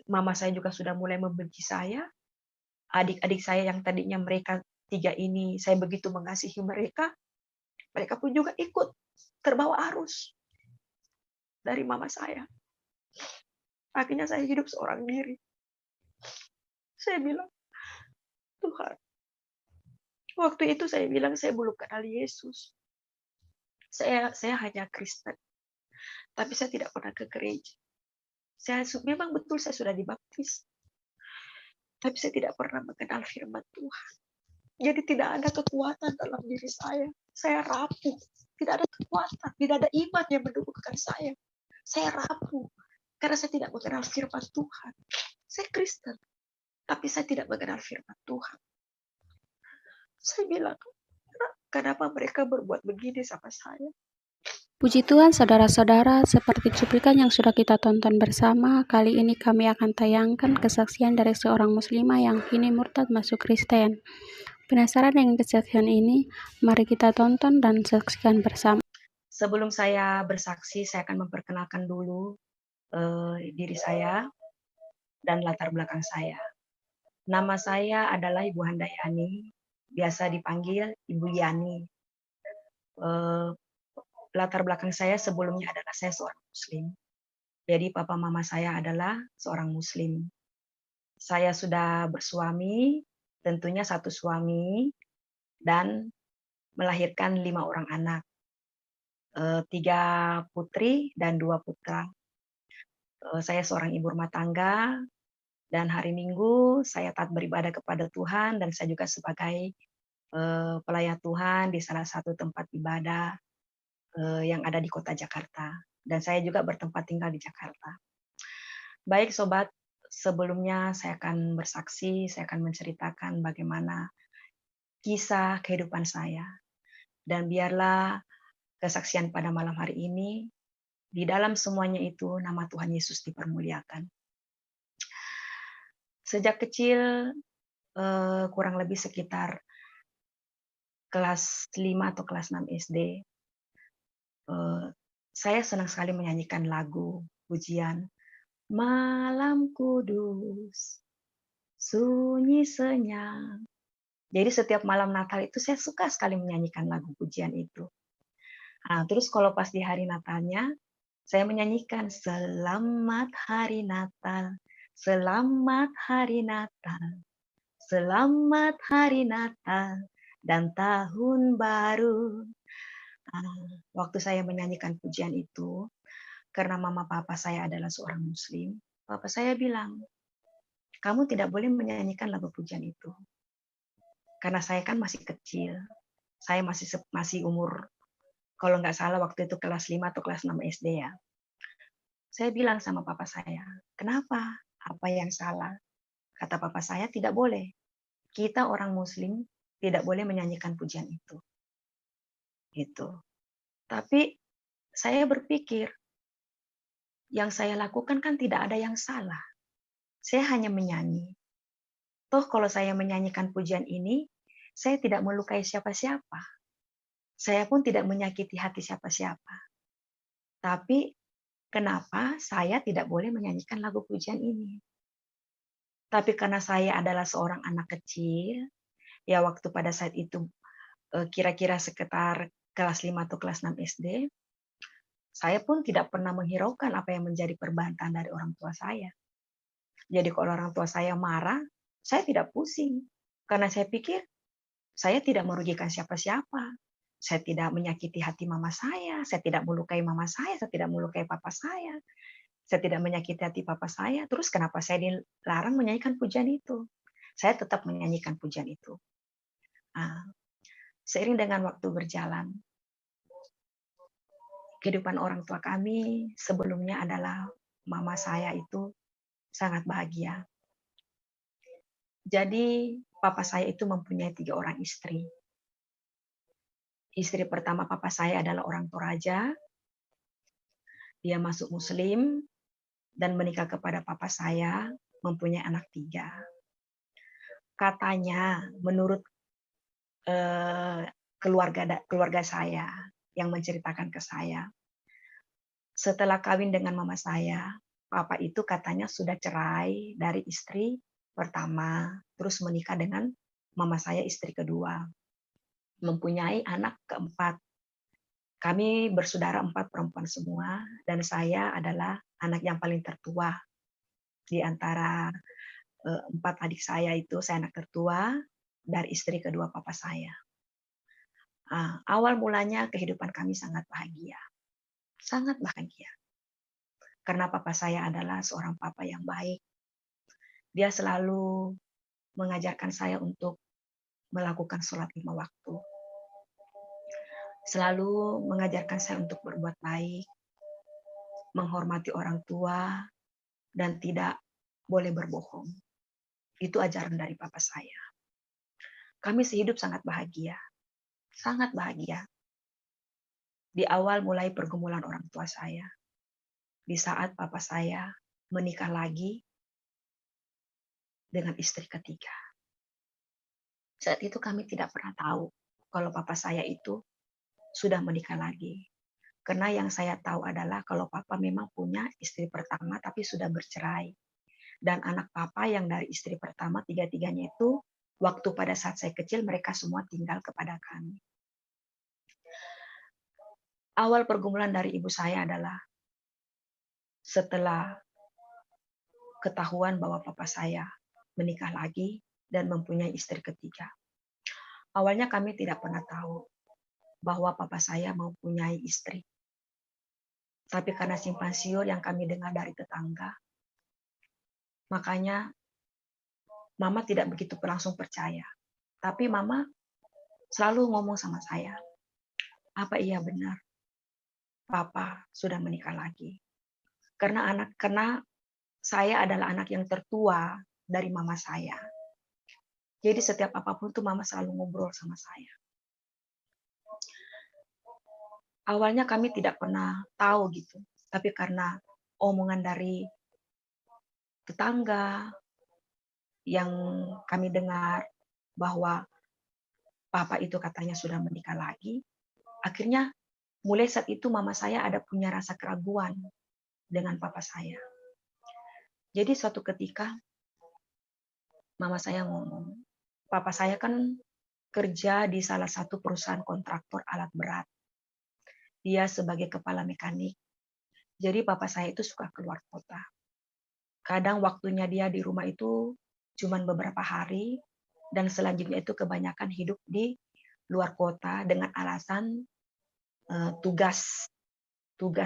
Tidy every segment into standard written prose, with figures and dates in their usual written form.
Mama saya juga sudah mulai membenci saya. Adik-adik saya yang tadinya mereka 3 ini, saya begitu mengasihi mereka, mereka pun juga ikut terbawa arus dari mama saya. Akhirnya saya hidup seorang diri. Saya bilang, "Tuhan," waktu itu saya bilang saya belum kenal Yesus. Saya hanya Kristen, tapi saya tidak pernah ke gereja. Memang betul saya sudah dibaptis, tapi saya tidak pernah mengenal firman Tuhan. Jadi tidak ada kekuatan dalam diri saya. Saya rapuh. Tidak ada kekuatan, tidak ada iman yang mendukungkan saya. Saya rapuh karena saya tidak mengenal firman Tuhan. Saya Kristen, tapi saya tidak mengenal firman Tuhan. Saya bilang, kenapa mereka berbuat begini sama saya? Puji Tuhan, saudara-saudara, seperti cuplikan yang sudah kita tonton bersama, kali ini kami akan tayangkan kesaksian dari seorang muslimah yang kini murtad masuk Kristen. Penasaran dengan kesaksian ini? Mari kita tonton dan saksikan bersama. Sebelum saya bersaksi, saya akan memperkenalkan dulu diri saya dan latar belakang saya. Nama saya adalah Ibu Handayani, biasa dipanggil Ibu Yani. Latar belakang saya sebelumnya adalah saya seorang Muslim. Jadi papa mama saya adalah seorang Muslim. Saya sudah bersuami, tentunya satu suami, dan melahirkan 5 orang anak. 3 putri dan 2 putra. Saya seorang ibu rumah tangga, dan hari Minggu saya taat beribadah kepada Tuhan, dan saya juga sebagai pelayan Tuhan di salah satu tempat ibadah yang ada di kota Jakarta. Dan saya juga bertempat tinggal di Jakarta. Baik sobat, sebelumnya saya akan bersaksi, saya akan menceritakan bagaimana kisah kehidupan saya. Dan biarlah kesaksian pada malam hari ini, di dalam semuanya itu nama Tuhan Yesus dipermuliakan. Sejak kecil, kurang lebih sekitar kelas 5 atau kelas 6 SD, saya senang sekali menyanyikan lagu pujian, Malam Kudus, sunyi senyap. Jadi setiap malam Natal itu saya suka sekali menyanyikan lagu pujian itu. Nah, terus kalau pas di hari Natalnya, saya menyanyikan Selamat Hari Natal, Selamat Hari Natal, Selamat Hari Natal dan Tahun Baru. Waktu saya menyanyikan pujian itu, karena mama papa saya adalah seorang Muslim, papa saya bilang, kamu tidak boleh menyanyikan lagu pujian itu. Karena saya kan masih kecil, saya masih umur, kalau nggak salah waktu itu kelas 5 atau kelas 6 SD ya. Saya bilang sama papa saya, kenapa? Apa yang salah? Kata papa saya, tidak boleh. Kita orang Muslim tidak boleh menyanyikan pujian itu. Gitu. Tapi saya berpikir, yang saya lakukan kan tidak ada yang salah. Saya hanya menyanyi. Toh kalau saya menyanyikan pujian ini, saya tidak melukai siapa-siapa. Saya pun tidak menyakiti hati siapa-siapa. Tapi kenapa saya tidak boleh menyanyikan lagu pujian ini? Tapi karena saya adalah seorang anak kecil, ya waktu pada saat itu kira-kira sekitar kelas 5 atau kelas 6 SD, saya pun tidak pernah menghiraukan apa yang menjadi perbantahan dari orang tua saya. Jadi kalau orang tua saya marah, saya tidak pusing. Karena saya pikir, saya tidak merugikan siapa-siapa. Saya tidak menyakiti hati mama saya tidak melukai mama saya tidak melukai papa saya tidak menyakiti hati papa saya. Terus kenapa saya dilarang menyanyikan pujian itu? Saya tetap menyanyikan pujian itu. Nah, seiring dengan waktu berjalan, kehidupan orang tua kami sebelumnya adalah mama saya itu sangat bahagia. Jadi papa saya itu mempunyai 3 orang istri. Istri pertama papa saya adalah orang Toraja. Dia masuk Muslim dan menikah kepada papa saya, mempunyai anak 3. Katanya menurut keluarga saya yang menceritakan ke saya, setelah kawin dengan mama saya, papa itu katanya sudah cerai dari istri pertama, terus menikah dengan mama saya istri kedua, mempunyai anak keempat. Kami bersaudara 4 perempuan semua, dan saya adalah anak yang paling tertua di antara 4 adik saya itu, saya anak tertua dari istri kedua papa saya. Awal mulanya kehidupan kami sangat bahagia. Karena papa saya adalah seorang papa yang baik. Dia selalu mengajarkan saya untuk melakukan sholat 5 waktu. Selalu mengajarkan saya untuk berbuat baik, menghormati orang tua, dan tidak boleh berbohong. Itu ajaran dari papa saya. Kami sehidup sangat bahagia. Sangat bahagia. Di awal mulai pergumulan orang tua saya. Di saat papa saya menikah lagi dengan istri ketiga. Saat itu kami tidak pernah tahu kalau papa saya itu sudah menikah lagi. Karena yang saya tahu adalah kalau papa memang punya istri pertama tapi sudah bercerai. Dan anak papa yang dari istri pertama, tiga-tiganya itu, waktu pada saat saya kecil, mereka semua tinggal kepada kami. Awal pergumulan dari ibu saya adalah setelah ketahuan bahwa papa saya menikah lagi dan mempunyai istri ketiga. Awalnya kami tidak pernah tahu bahwa papa saya mempunyai istri. Tapi karena simpang siur yang kami dengar dari tetangga, makanya mama tidak begitu langsung percaya. Tapi mama selalu ngomong sama saya, apa iya benar papa sudah menikah lagi? Karena saya adalah anak yang tertua dari mama saya. Jadi setiap apapun tuh mama selalu ngobrol sama saya. Awalnya kami tidak pernah tahu gitu, tapi karena omongan dari tetangga yang kami dengar bahwa papa itu katanya sudah menikah lagi, akhirnya mulai saat itu mama saya ada punya rasa keraguan dengan papa saya. Jadi suatu ketika mama saya ngomong, papa saya kan kerja di salah satu perusahaan kontraktor alat berat. Dia sebagai kepala mekanik. Jadi papa saya itu suka keluar kota. Kadang waktunya dia di rumah itu cuma beberapa hari, dan selanjutnya itu kebanyakan hidup di luar kota dengan alasan tugas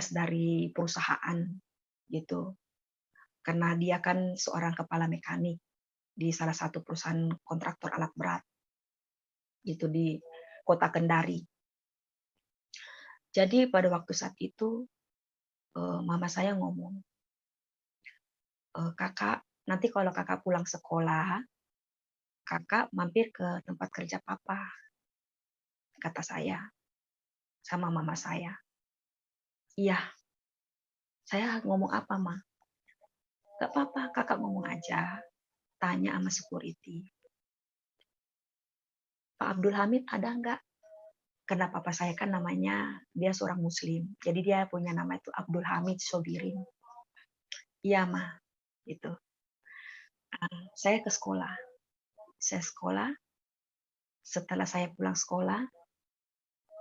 dari perusahaan gitu. Karena dia kan seorang kepala mekanik di salah satu perusahaan kontraktor alat berat gitu di kota Kendari. Jadi pada waktu saat itu mama saya ngomong, kakak, nanti kalau kakak pulang sekolah, kakak mampir ke tempat kerja papa, kata saya sama mama saya. Iya, saya ngomong apa, Ma? Gak apa-apa, kakak ngomong aja. Tanya sama security. Pak Abdul Hamid ada nggak? Karena papa saya kan namanya, dia seorang muslim. Jadi dia punya nama itu Abdul Hamid Sobirin. Iya, Ma. Gitu. Saya ke sekolah. Saya sekolah. Setelah saya pulang sekolah,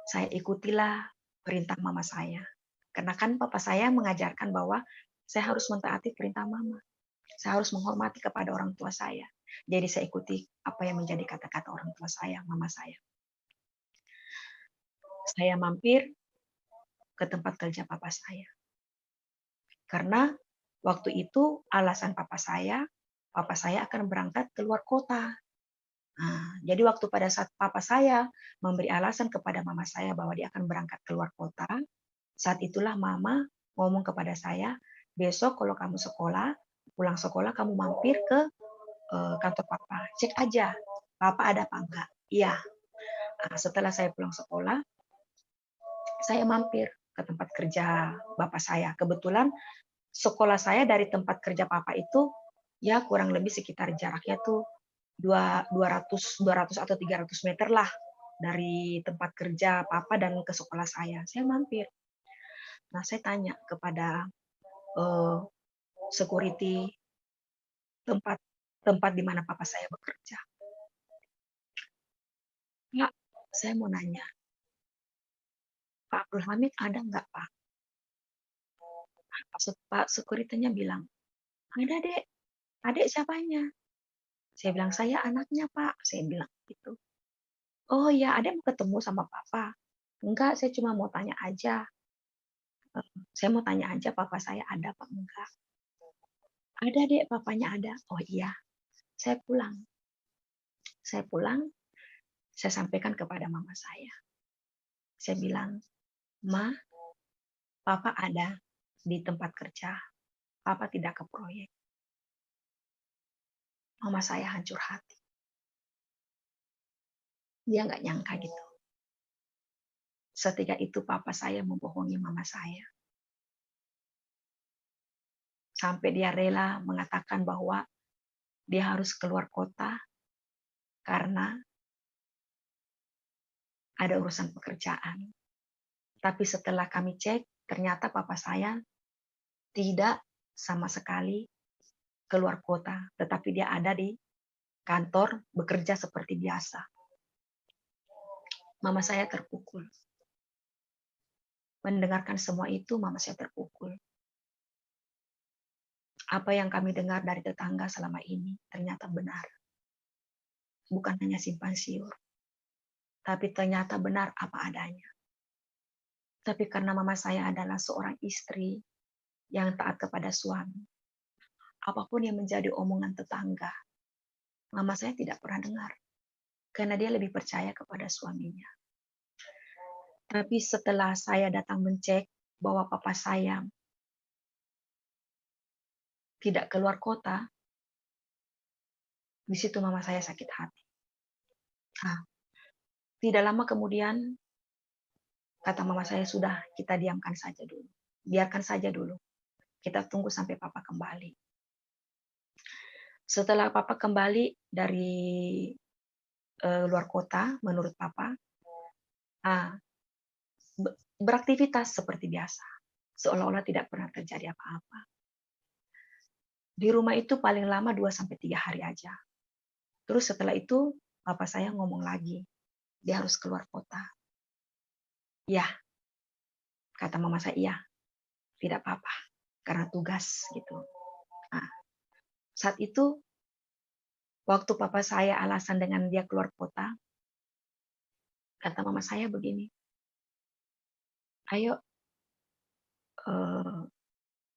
saya ikutilah perintah mama saya. Karena kan papa saya mengajarkan bahwa saya harus mentaati perintah mama. Saya harus menghormati kepada orang tua saya. Jadi saya ikuti apa yang menjadi kata-kata orang tua saya, mama saya. Saya mampir ke tempat kerja papa saya. Karena waktu itu alasan papa saya akan berangkat ke luar kota. Jadi waktu pada saat papa saya memberi alasan kepada mama saya bahwa dia akan berangkat ke luar kota, saat itulah mama ngomong kepada saya, besok kalau kamu pulang sekolah kamu mampir ke kantor papa, cek aja papa ada apa enggak. Iya. Setelah saya pulang sekolah, saya mampir ke tempat kerja bapak saya. Kebetulan sekolah saya dari tempat kerja papa itu ya kurang lebih sekitar jaraknya tuh 200 atau 300 meter lah dari tempat kerja papa dan ke sekolah saya. Saya mampir. Nah, saya tanya kepada security tempat tempat di mana papa saya bekerja. "Pak, saya mau nanya, Pak Abdul Hamid ada nggak, Pak?" Pak security-nya bilang, "Ada, Dek." "Adek siapanya?" Saya bilang, "Saya anaknya, Pak." Saya bilang gitu. "Oh ya, Adek mau ketemu sama Papa?" "Enggak, saya cuma mau tanya aja. Saya mau tanya aja papa saya ada apa enggak." "Ada, Dek, papanya ada." "Oh iya." Saya pulang. Saya pulang, saya sampaikan kepada mama saya. Saya bilang, "Ma, Papa ada di tempat kerja. Papa tidak ke proyek." Mama saya hancur hati. Dia nggak nyangka gitu. Seketika itu papa saya membohongi mama saya. Sampai dia rela mengatakan bahwa dia harus keluar kota karena ada urusan pekerjaan. Tapi setelah kami cek, ternyata papa saya tidak sama sekali keluar kota, tetapi dia ada di kantor bekerja seperti biasa. Mama saya terpukul. Mendengarkan semua itu, mama saya terpukul. Apa yang kami dengar dari tetangga selama ini ternyata benar. Bukan hanya simpang siur, tapi ternyata benar apa adanya. Tapi karena mama saya adalah seorang istri yang taat kepada suami, apapun yang menjadi omongan tetangga, mama saya tidak pernah dengar. Karena dia lebih percaya kepada suaminya. Tapi setelah saya datang mencek bahwa papa saya tidak keluar kota, di situ mama saya sakit hati. Nah, tidak lama kemudian, kata mama saya, "Sudah, kita diamkan saja dulu. Biarkan saja dulu. Kita tunggu sampai papa kembali." Setelah papa kembali dari luar kota, menurut papa, beraktivitas seperti biasa. Seolah-olah tidak pernah terjadi apa-apa. Di rumah itu paling lama 2-3 hari aja. Terus setelah itu, papa saya ngomong lagi, dia harus keluar kota. "Ya," kata mama saya, "iya, tidak apa-apa, karena tugas," gitu. Nah, saat itu, waktu papa saya alasan dengan dia keluar kota, kata mama saya begini, "Ayo,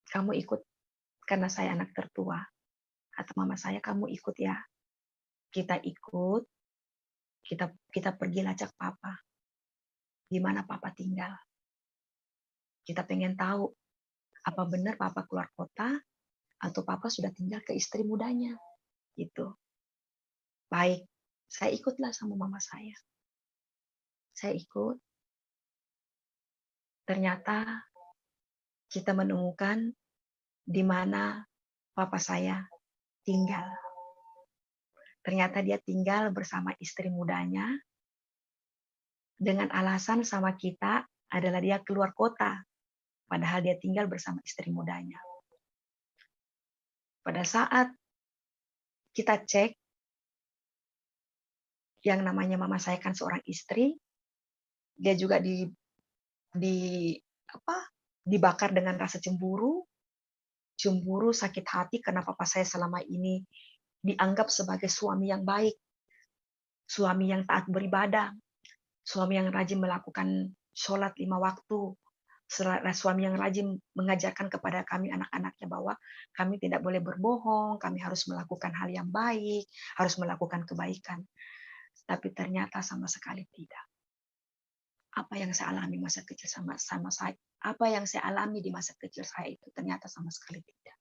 kamu ikut, karena saya anak tertua." Kata mama saya, "Kamu ikut ya. Kita ikut, kita pergi lacak papa. Di mana papa tinggal. Kita pengen tahu, apa benar papa keluar kota, atau papa sudah tinggal ke istri mudanya." Gitu. Baik, saya ikutlah sama mama saya. Saya ikut, ternyata kita menemukan di mana papa saya tinggal. Ternyata dia tinggal bersama istri mudanya, dengan alasan sama kita adalah dia keluar kota, padahal dia tinggal bersama istri mudanya. Pada saat kita cek, yang namanya mama saya kan seorang istri, dia juga di dibakar dengan rasa cemburu, sakit hati karena papa saya selama ini dianggap sebagai suami yang baik, suami yang taat beribadah, suami yang rajin melakukan sholat 5 waktu, suami yang rajin mengajarkan kepada kami anak-anaknya bahwa kami tidak boleh berbohong, kami harus melakukan hal yang baik, harus melakukan kebaikan. Tapi ternyata sama sekali tidak. Apa yang saya alami masa kecil sama saya, apa yang saya alami di masa kecil saya itu ternyata sama sekali tidak.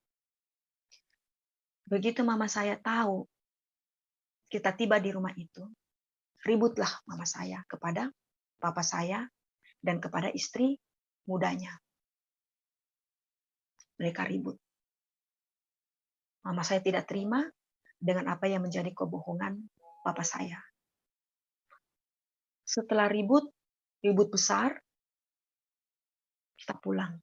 Begitu mama saya tahu kita tiba di rumah itu, ributlah mama saya kepada papa saya dan kepada istri mudanya. Mereka ribut. Mama saya tidak terima dengan apa yang menjadi kebohongan papa saya. Setelah ribut besar, kita pulang.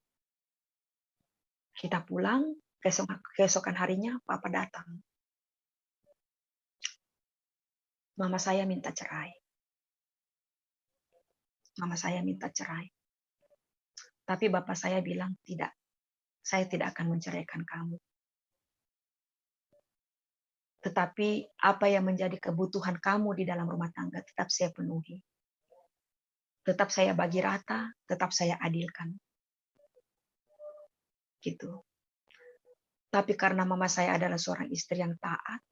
Kita pulang, Keesokan harinya papa datang. Mama saya minta cerai. Mama saya minta cerai. Tapi bapak saya bilang, tidak, saya tidak akan menceraikan kamu. Tetapi apa yang menjadi kebutuhan kamu di dalam rumah tangga tetap saya penuhi. Tetap saya bagi rata, tetap saya adilkan. Gitu. Tapi karena mama saya adalah seorang istri yang taat,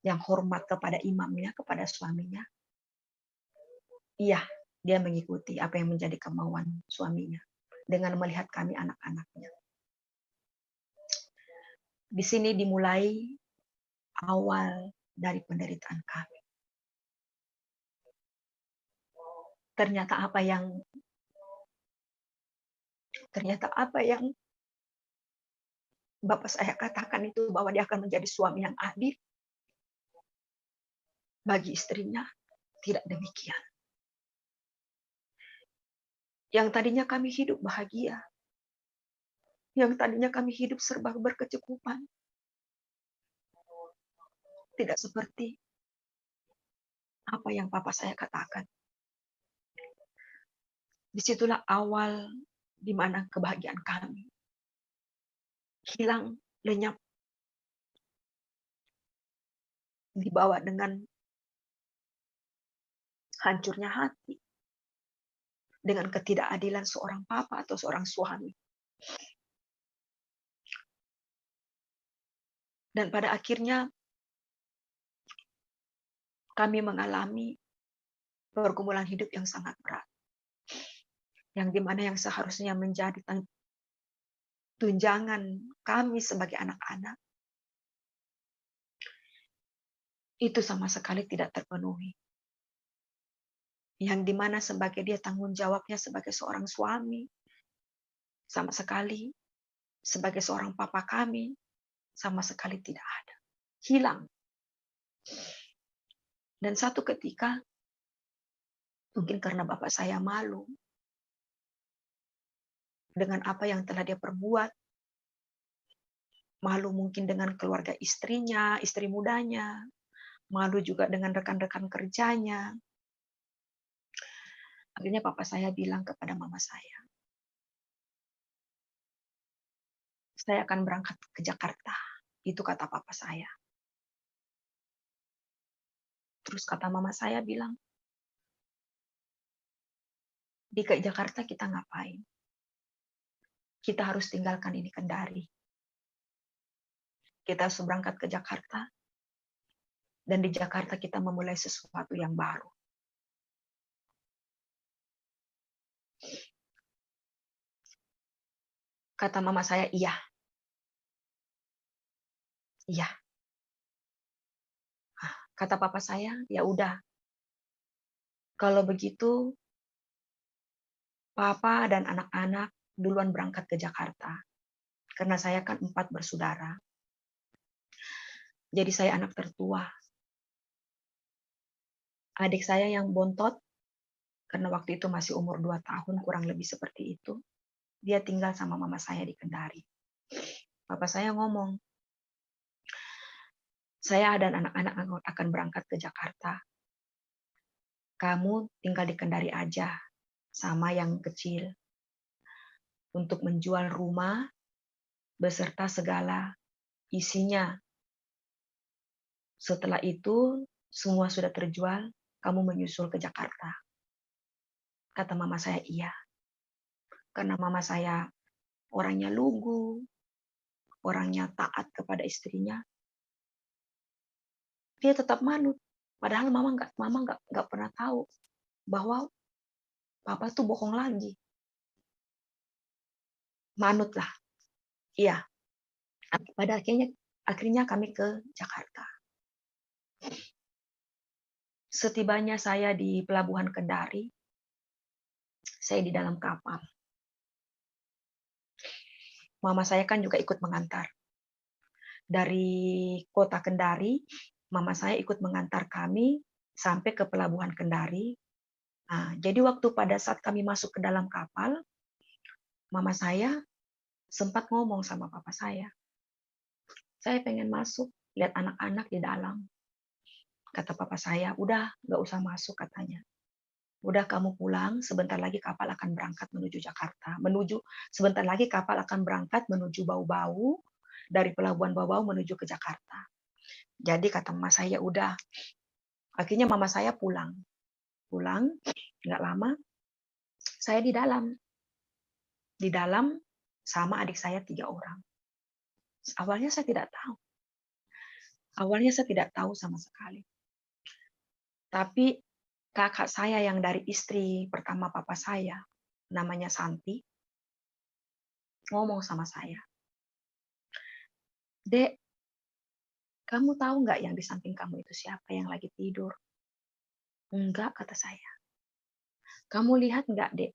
yang hormat kepada imamnya, kepada suaminya, iya, dia mengikuti apa yang menjadi kemauan suaminya dengan melihat kami anak-anaknya. Di sini dimulai awal dari penderitaan kami. Ternyata apa yang bapak saya katakan itu, bahwa dia akan menjadi suami yang adil bagi istrinya, tidak demikian. Yang tadinya kami hidup bahagia, yang tadinya kami hidup serba berkecukupan, tidak seperti apa yang papa saya katakan. Disitulah awal di mana kebahagiaan kami hilang, lenyap, dibawa dengan hancurnya hati, dengan ketidakadilan seorang papa atau seorang suami. Dan pada akhirnya kami mengalami pergumulan hidup yang sangat berat. Yang dimana yang seharusnya menjadi tunjangan kami sebagai anak-anak, itu sama sekali tidak terpenuhi. Yang dimana sebagai dia tanggung jawabnya sebagai seorang suami, sama sekali sebagai seorang papa kami, sama sekali tidak ada. Hilang. Dan satu ketika, mungkin karena bapak saya malu dengan apa yang telah dia perbuat, malu mungkin dengan keluarga istrinya, istri mudanya, malu juga dengan rekan-rekan kerjanya. Akhirnya papa saya bilang kepada mama saya akan berangkat ke Jakarta. Itu kata papa saya. Terus kata mama saya bilang, di Jakarta kita ngapain? Kita harus tinggalkan ini Kendari. Kita harus berangkat ke Jakarta, dan di Jakarta kita memulai sesuatu yang baru. Kata mama saya, iya. Iya. Kata papa saya, ya udah. Kalau begitu, papa dan anak-anak duluan berangkat ke Jakarta. Karena saya kan 4 bersaudara. Jadi saya anak tertua. Adik saya yang bontot, karena waktu itu masih umur 2 tahun, kurang lebih seperti itu. Dia tinggal sama mama saya di Kendari. Papa saya ngomong, saya dan anak-anak akan berangkat ke Jakarta. Kamu tinggal di Kendari aja, sama yang kecil. Untuk menjual rumah, beserta segala isinya. Setelah itu, semua sudah terjual, kamu menyusul ke Jakarta. Kata mama saya, iya. Karena mama saya orangnya lugu, orangnya taat kepada istrinya. Dia tetap manut. Padahal mama nggak pernah tahu bahwa papa tuh bohong lagi. Manutlah. Iya. Pada akhirnya kami ke Jakarta. Setibanya saya di pelabuhan Kendari, saya di dalam kapal. Mama saya kan juga ikut mengantar. Dari kota Kendari, mama saya ikut mengantar kami sampai ke pelabuhan Kendari. Nah, jadi waktu pada saat kami masuk ke dalam kapal, mama saya sempat ngomong sama papa saya pengen masuk, lihat anak-anak di dalam. Kata papa saya, udah nggak usah masuk katanya. Udah kamu pulang, sebentar lagi kapal akan berangkat menuju Jakarta. Sebentar lagi kapal akan berangkat menuju Bau-Bau, dari pelabuhan Bau-Bau menuju ke Jakarta. Jadi kata mama saya, udah. Akhirnya mama saya pulang. Pulang, nggak lama, saya di dalam. Di dalam sama adik saya 3 orang. Awalnya saya tidak tahu. Awalnya saya tidak tahu sama sekali. Tapi kakak saya yang dari istri pertama papa saya, namanya Santi, ngomong sama saya, "Dek, kamu tahu nggak yang di samping kamu itu siapa yang lagi tidur?" "Enggak," kata saya. "Kamu lihat nggak, Dek?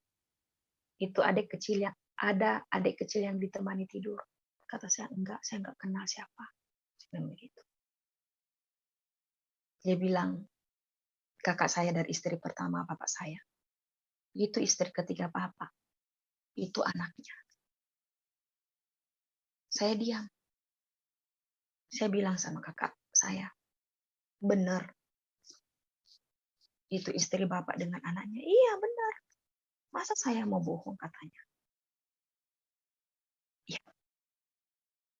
Itu ada adik kecil yang ditemani tidur." Kata saya, "Enggak, saya nggak kenal siapa." Saya bilang begitu. Dia bilang, kakak saya dari istri pertama bapak saya. Itu istri ketiga bapak. Itu anaknya. Saya diam. Saya bilang sama kakak saya, "Benar, itu istri bapak dengan anaknya." "Iya, benar. Masa saya mau bohong?" katanya. Iya,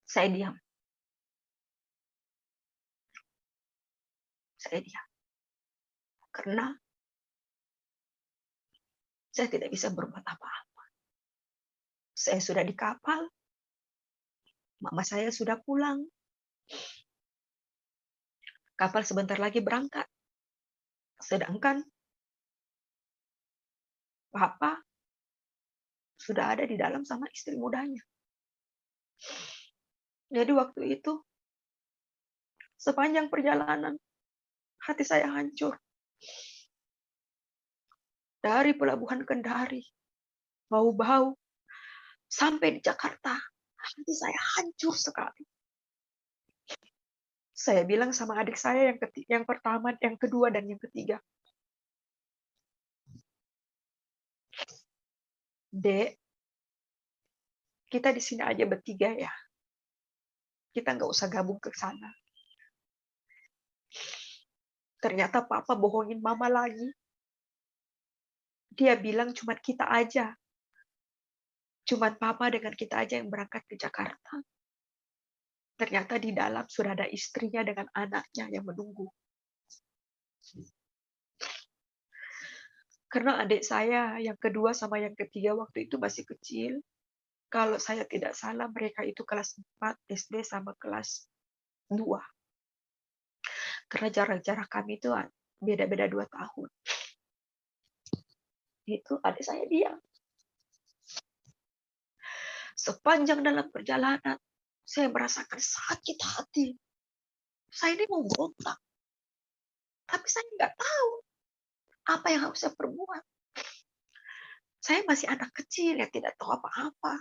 saya diam. Saya diam. Karena saya tidak bisa berbuat apa-apa. Saya sudah di kapal, mama saya sudah pulang, kapal sebentar lagi berangkat. Sedangkan papa sudah ada di dalam sama istri mudanya. Jadi waktu itu, sepanjang perjalanan, hati saya hancur. Dari pelabuhan Kendari, Bau-Bau, sampai di Jakarta, hati saya hancur sekali. Saya bilang sama adik saya yang pertama, yang kedua, dan yang ketiga, "Dek, kita di sini aja bertiga ya. Kita nggak usah gabung ke sana." Ternyata papa bohongin mama lagi. Dia bilang cuma kita aja. Cuma papa dengan kita aja yang berangkat ke Jakarta. Ternyata di dalam sudah ada istrinya dengan anaknya yang menunggu. Karena adik saya yang kedua sama yang ketiga waktu itu masih kecil. Kalau saya tidak salah mereka itu kelas 4 SD sama kelas 2. Karena jarak-jarak kami itu beda-beda 2 tahun. Itu adik saya diam. Sepanjang dalam perjalanan, saya merasakan sakit hati. Saya ini mau berontak. Tapi saya nggak tahu apa yang harus saya perbuat. Saya masih anak kecil yang tidak tahu apa-apa.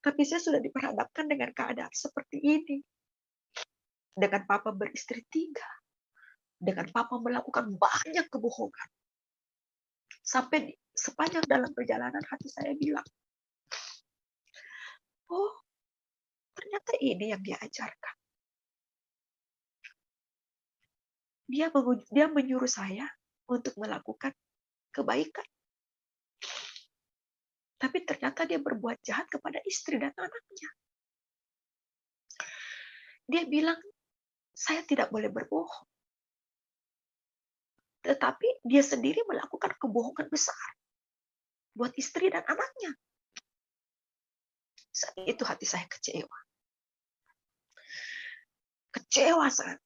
Tapi saya sudah diperhadapkan dengan keadaan seperti ini. Dengan papa beristri 3. Dengan papa melakukan banyak kebohongan. Sampai sepanjang dalam perjalanan hati saya bilang, oh ternyata ini yang dia ajarkan. Dia menyuruh saya untuk melakukan kebaikan. Tapi ternyata dia berbuat jahat kepada istri dan anaknya. Dia bilang, saya tidak boleh berbohong. Tetapi dia sendiri melakukan kebohongan besar buat istri dan anaknya. Saat itu hati saya kecewa. Kecewa sangat.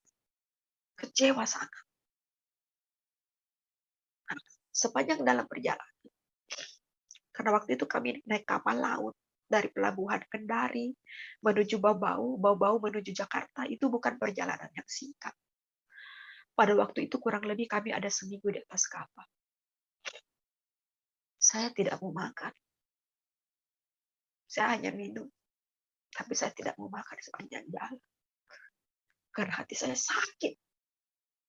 Kecewa sangat. Sepanjang dalam perjalanan. Karena waktu itu kami naik kapal laut dari pelabuhan Kendari menuju Bau-Bau, Bau-Bau menuju Jakarta, itu bukan perjalanan yang singkat. Pada waktu itu kurang lebih kami ada seminggu di atas kapal. Saya tidak mau makan. Saya hanya minum. Tapi saya tidak mau makan sepanjang jalan. Karena hati saya sakit.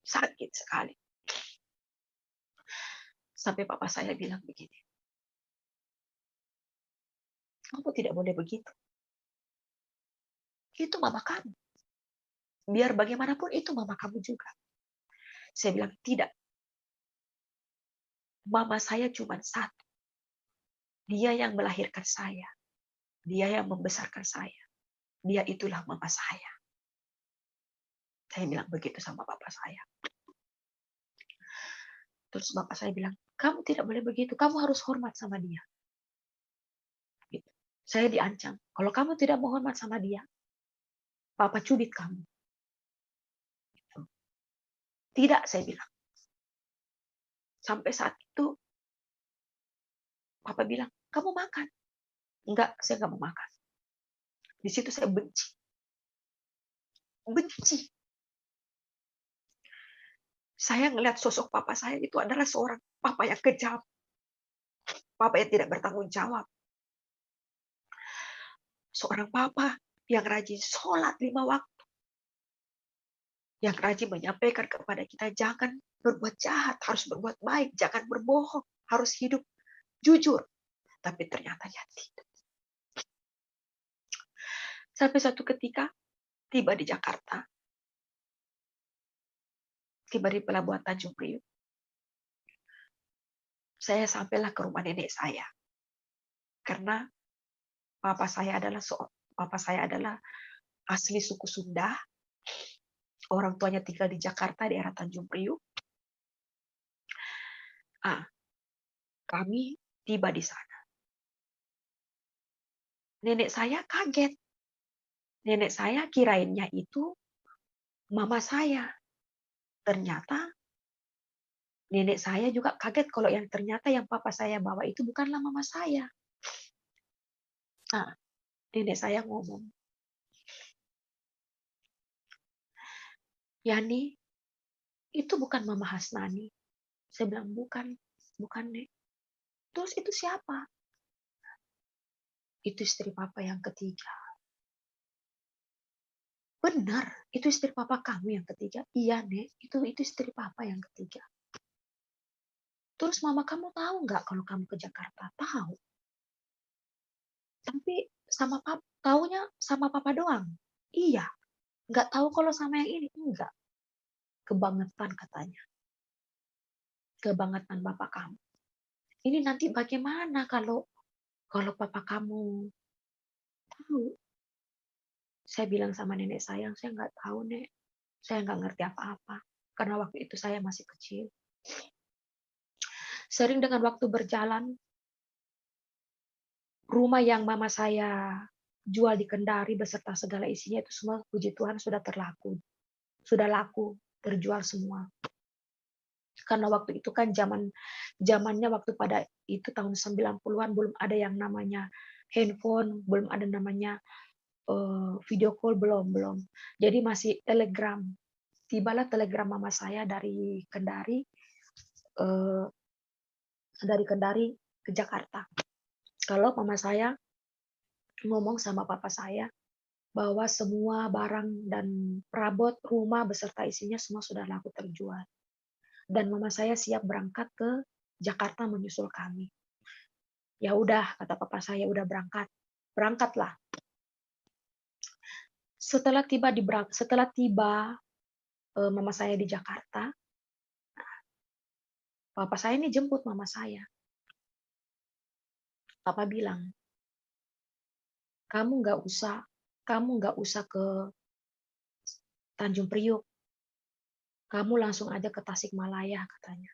Sakit sekali. Sampai papa saya bilang begini, Kamu tidak boleh begitu. Itu mama kamu. Biar bagaimanapun itu mama kamu juga. Saya bilang, tidak. Mama saya cuma satu. Dia yang melahirkan saya. Dia yang membesarkan saya. Dia itulah mama saya. Saya bilang begitu sama bapak saya. Terus bapak saya bilang, kamu tidak boleh begitu. Kamu harus hormat sama dia. Gitu. Saya diancam. Kalau kamu tidak mau hormat sama dia, papa cubit kamu. Gitu. Tidak, saya bilang. Sampai saat itu, papa bilang, kamu makan. Enggak, saya nggak mau makan. Di situ saya benci. Benci. Saya ngelihat sosok papa saya itu adalah seorang papa yang kejam. Papa yang tidak bertanggung jawab. Seorang papa yang rajin sholat 5 waktu. Yang rajin menyampaikan kepada kita, jangan berbuat jahat, harus berbuat baik, jangan berbohong, harus hidup jujur. Tapi ternyata ya tidak. Sampai satu ketika, tiba di Jakarta, tiba di Pelabuhan Tanjung Priuk, saya sampailah ke rumah nenek saya. Karena papa saya adalah asli suku Sunda. Orang tuanya tinggal di Jakarta, daerah Tanjung Priuk. Kami tiba di sana. Nenek saya kaget. Nenek saya kirainnya itu mama saya. Ternyata nenek saya juga kaget kalau ternyata yang papa saya bawa itu bukanlah mama saya. Nenek saya ngomong, Yani, itu bukan mama Hasnani. Saya bilang, bukan, Nek. Terus itu siapa? Itu istri papa yang ketiga. Benar, itu istri papa kamu yang ketiga. Iya, Nek, itu istri papa yang ketiga. Terus mama kamu tahu nggak kalau kamu ke Jakarta? Tahu. Tapi taunya sama papa doang. Iya. Nggak tahu kalau sama yang ini. Enggak. Kebangetan katanya. Kebangetan bapak kamu. Ini nanti bagaimana kalau papa kamu tahu? Saya bilang sama nenek saya nggak tahu, Nek. Saya nggak ngerti apa-apa. Karena waktu itu saya masih kecil. Sering dengan waktu berjalan, rumah yang mama saya jual di Kendari beserta segala isinya itu semua puji Tuhan sudah terlaku. Sudah laku, terjual semua. Karena waktu itu kan zamannya waktu pada itu tahun 90-an belum ada yang namanya handphone, belum ada namanya video call, belum. Jadi masih telegram. Tibalah telegram mama saya dari Kendari ke Jakarta. Kalau mama saya ngomong sama papa saya bahwa semua barang dan perabot rumah beserta isinya semua sudah laku terjual. Dan mama saya siap berangkat ke Jakarta menyusul kami. Ya udah, kata papa saya, udah berangkat. Berangkatlah. Setelah tiba mama saya di Jakarta, papa saya ini jemput mama saya. Papa bilang, kamu nggak usah ke Tanjung Priuk. Kamu langsung aja ke Tasikmalaya, katanya.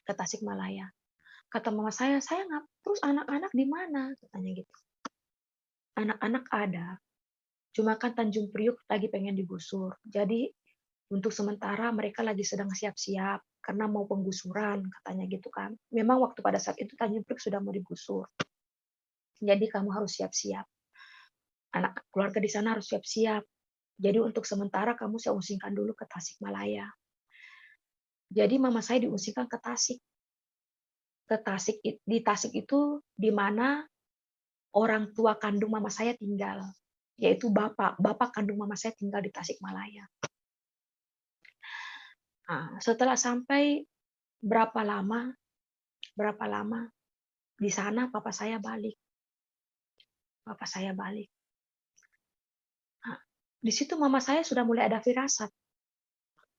Ke Tasikmalaya. Kata mama saya nggak, terus anak-anak di mana? Katanya gitu. Anak-anak ada, cuma kan Tanjung Priuk lagi pengen digusur. Jadi untuk sementara mereka lagi sedang siap-siap karena mau penggusuran, katanya gitu kan. Memang waktu pada saat itu Tanjung Priuk sudah mau digusur. Jadi kamu harus siap-siap. Anak keluarga di sana harus siap-siap. Jadi untuk sementara kamu saya usingkan dulu ke Tasikmalaya. Jadi mama saya diusingkan ke Tasik. Di Tasik itu di mana orang tua kandung mama saya tinggal, yaitu bapak kandung mama saya tinggal di Tasikmalaya. Nah, setelah sampai berapa lama di sana papa saya balik. bapak saya balik. Nah, di situ mama saya sudah mulai ada firasat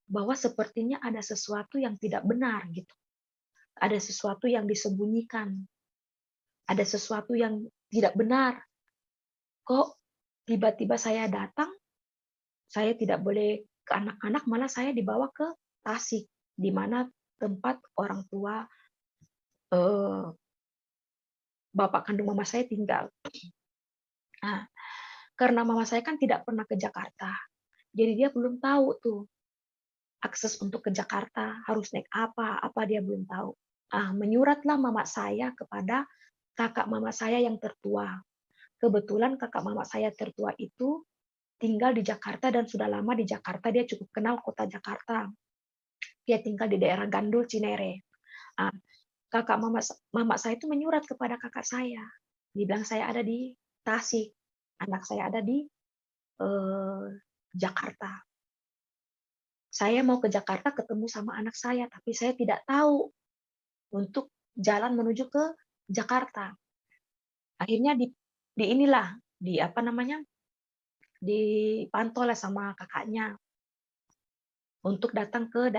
bahwa sepertinya ada sesuatu yang tidak benar gitu. Ada sesuatu yang disembunyikan, ada sesuatu yang tidak benar. Kok tiba-tiba saya datang, saya tidak boleh ke anak-anak, malah saya dibawa ke Tasik, di mana tempat orang tua eh, bapak kandung mama saya tinggal. Nah, karena mama saya kan tidak pernah ke Jakarta, jadi dia belum tahu tuh akses untuk ke Jakarta harus naik apa dia belum tahu. Menyuratlah mama saya kepada kakak mama saya yang tertua. Kebetulan kakak mama saya tertua itu tinggal di Jakarta dan sudah lama di Jakarta, dia cukup kenal kota Jakarta. Dia tinggal di daerah Gandul, Cinere. Ah, kakak mama saya itu menyurat kepada kakak saya. Dibilang saya ada di Tasik, anak saya ada di eh, Jakarta. Saya mau ke Jakarta ketemu sama anak saya, tapi saya tidak tahu untuk jalan menuju ke Jakarta. Akhirnya di inilah di apa namanya dipantau lah sama kakaknya untuk datang ke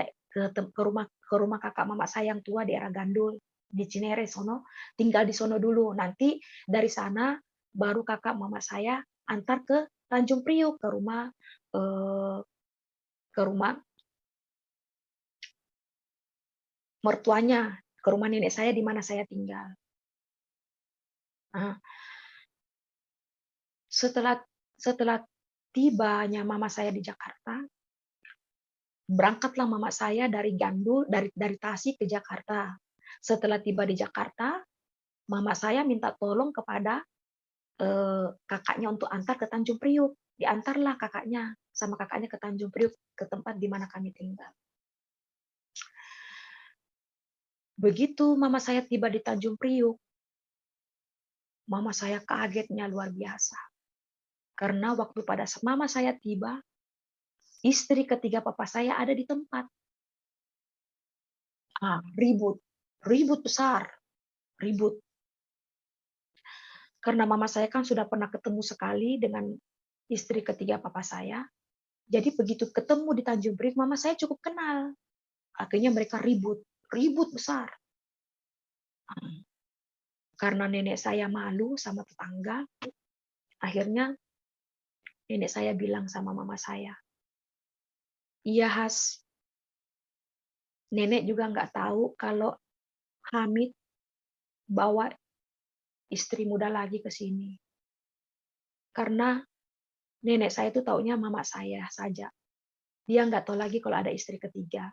rumah kakak mama saya yang tua di daerah Gandul di Cinere sono, tinggal di sono dulu. Nanti dari sana baru kakak mama saya antar ke Tanjung Priuk eh, ke rumah mertuanya, ke rumah nenek saya di mana saya tinggal. Nah, setelah setelah tibanya mama saya di Jakarta, berangkatlah mama saya dari Gandul, dari Tasik ke Jakarta. Setelah tiba di Jakarta, mama saya minta tolong kepada kakaknya untuk antar ke Tanjung Priuk. Diantarlah kakaknya sama kakaknya ke Tanjung Priuk, ke tempat di mana kami tinggal. Begitu mama saya tiba di Tanjung Priuk, mama saya kagetnya luar biasa. Karena waktu pada mama saya tiba, istri ketiga papa saya ada di tempat. Ribut, ribut besar, ribut. Karena mama saya kan sudah pernah ketemu sekali dengan istri ketiga papa saya. Jadi begitu ketemu di Tanjung Priok, mama saya cukup kenal. Akhirnya mereka ribut, ribut besar. Karena nenek saya malu sama tetangga, akhirnya nenek saya bilang sama mama saya, iya Has, nenek juga nggak tahu kalau Hamid bawa istri muda lagi ke sini. Karena nenek saya itu taunya mama saya saja. Dia nggak tahu lagi kalau ada istri ketiga.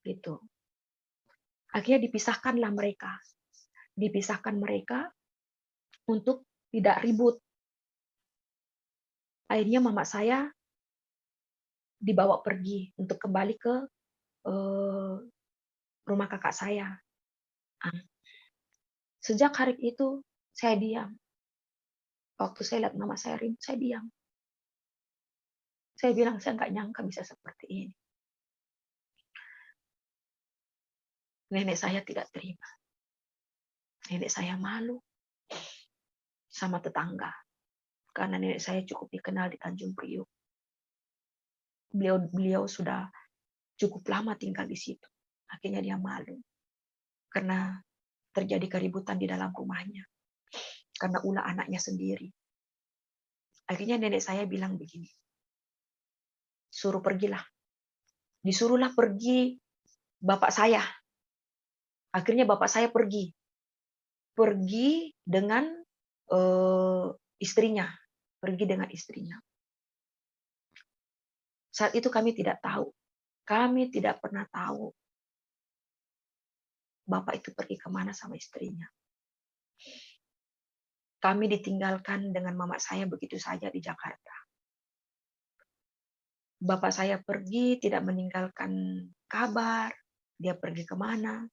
Gitu. Akhirnya dipisahkanlah mereka. Dipisahkan mereka untuk tidak ribut. Akhirnya mama saya dibawa pergi untuk kembali ke rumah kakak saya. Sejak hari itu saya diam. Waktu saya lihat mama saya ribut, saya diam. Saya bilang saya nggak nyangka bisa seperti ini. Nenek saya tidak terima. Nenek saya malu sama tetangga. Karena nenek saya cukup dikenal di Tanjung Priok. Beliau sudah cukup lama tinggal di situ. Akhirnya dia malu. Karena terjadi keributan di dalam rumahnya. Karena ulah anaknya sendiri. Akhirnya nenek saya bilang begini, suruh pergilah. Disuruhlah pergi bapak saya. Akhirnya bapak saya pergi. Pergi dengan istrinya. Pergi dengan istrinya. Saat itu kami tidak tahu. Kami tidak pernah tahu bapak itu pergi kemana sama istrinya. Kami ditinggalkan dengan mama saya begitu saja di Jakarta. Bapak saya pergi, tidak meninggalkan kabar, dia pergi kemana,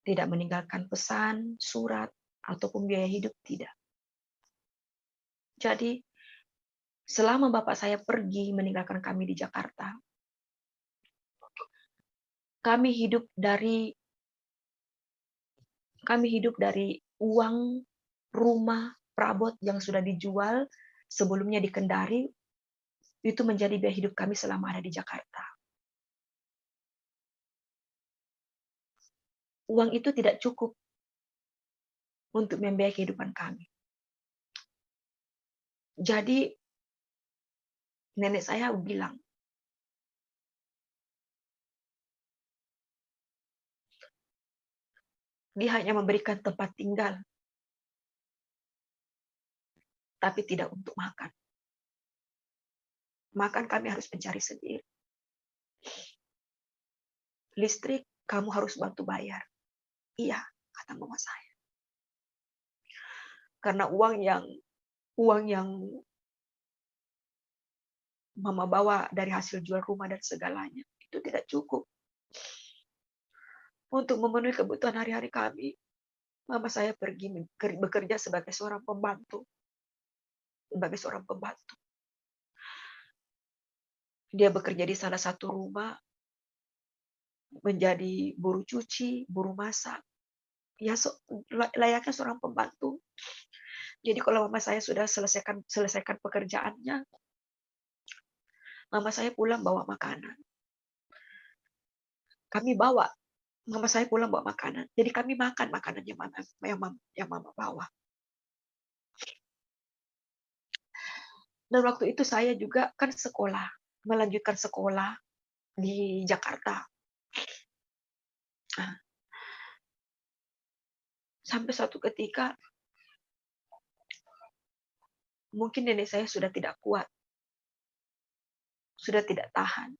tidak meninggalkan pesan, surat, ataupun biaya hidup, tidak. Jadi, selama bapak saya pergi meninggalkan kami di Jakarta, kami hidup dari uang, rumah, perabot yang sudah dijual sebelumnya di Kendari, itu menjadi biaya hidup kami selama ada di Jakarta. Uang itu tidak cukup untuk membiayai kehidupan kami. Jadi nenek saya bilang, dia hanya memberikan tempat tinggal, tapi tidak untuk makan. Makan kami harus mencari sendiri. Listrik kamu harus bantu bayar. Iya, kata mama saya. Karena uang yang mama bawa dari hasil jual rumah dan segalanya itu tidak cukup untuk memenuhi kebutuhan hari-hari kami. Mama saya pergi bekerja sebagai seorang pembantu. Dia bekerja di salah satu rumah, menjadi buruh cuci, buruh masak. Ya, layaknya seorang pembantu. Jadi kalau mama saya sudah selesaikan pekerjaannya, mama saya pulang bawa makanan. Mama saya pulang bawa makanan. Jadi kami makan makanan yang mama bawa. Dan waktu itu saya juga kan melanjutkan sekolah di Jakarta. Nah, sampai suatu ketika, mungkin nenek saya sudah tidak kuat, sudah tidak tahan.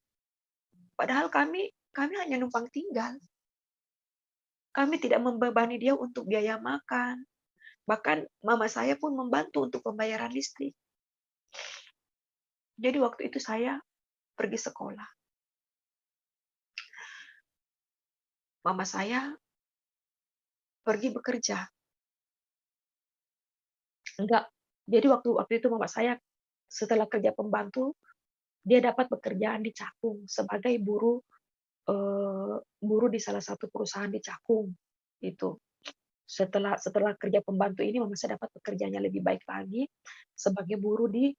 Padahal kami hanya numpang tinggal. Kami tidak membebani dia untuk biaya makan. Bahkan mama saya pun membantu untuk pembayaran listrik. Jadi waktu itu saya pergi sekolah. Mama saya pergi bekerja. Enggak. Jadi waktu itu mama saya setelah kerja pembantu, dia dapat pekerjaan di Cakung sebagai buruh di salah satu perusahaan di Cakung. Itu. Setelah kerja pembantu ini, mama saya dapat pekerjaannya lebih baik lagi sebagai buruh di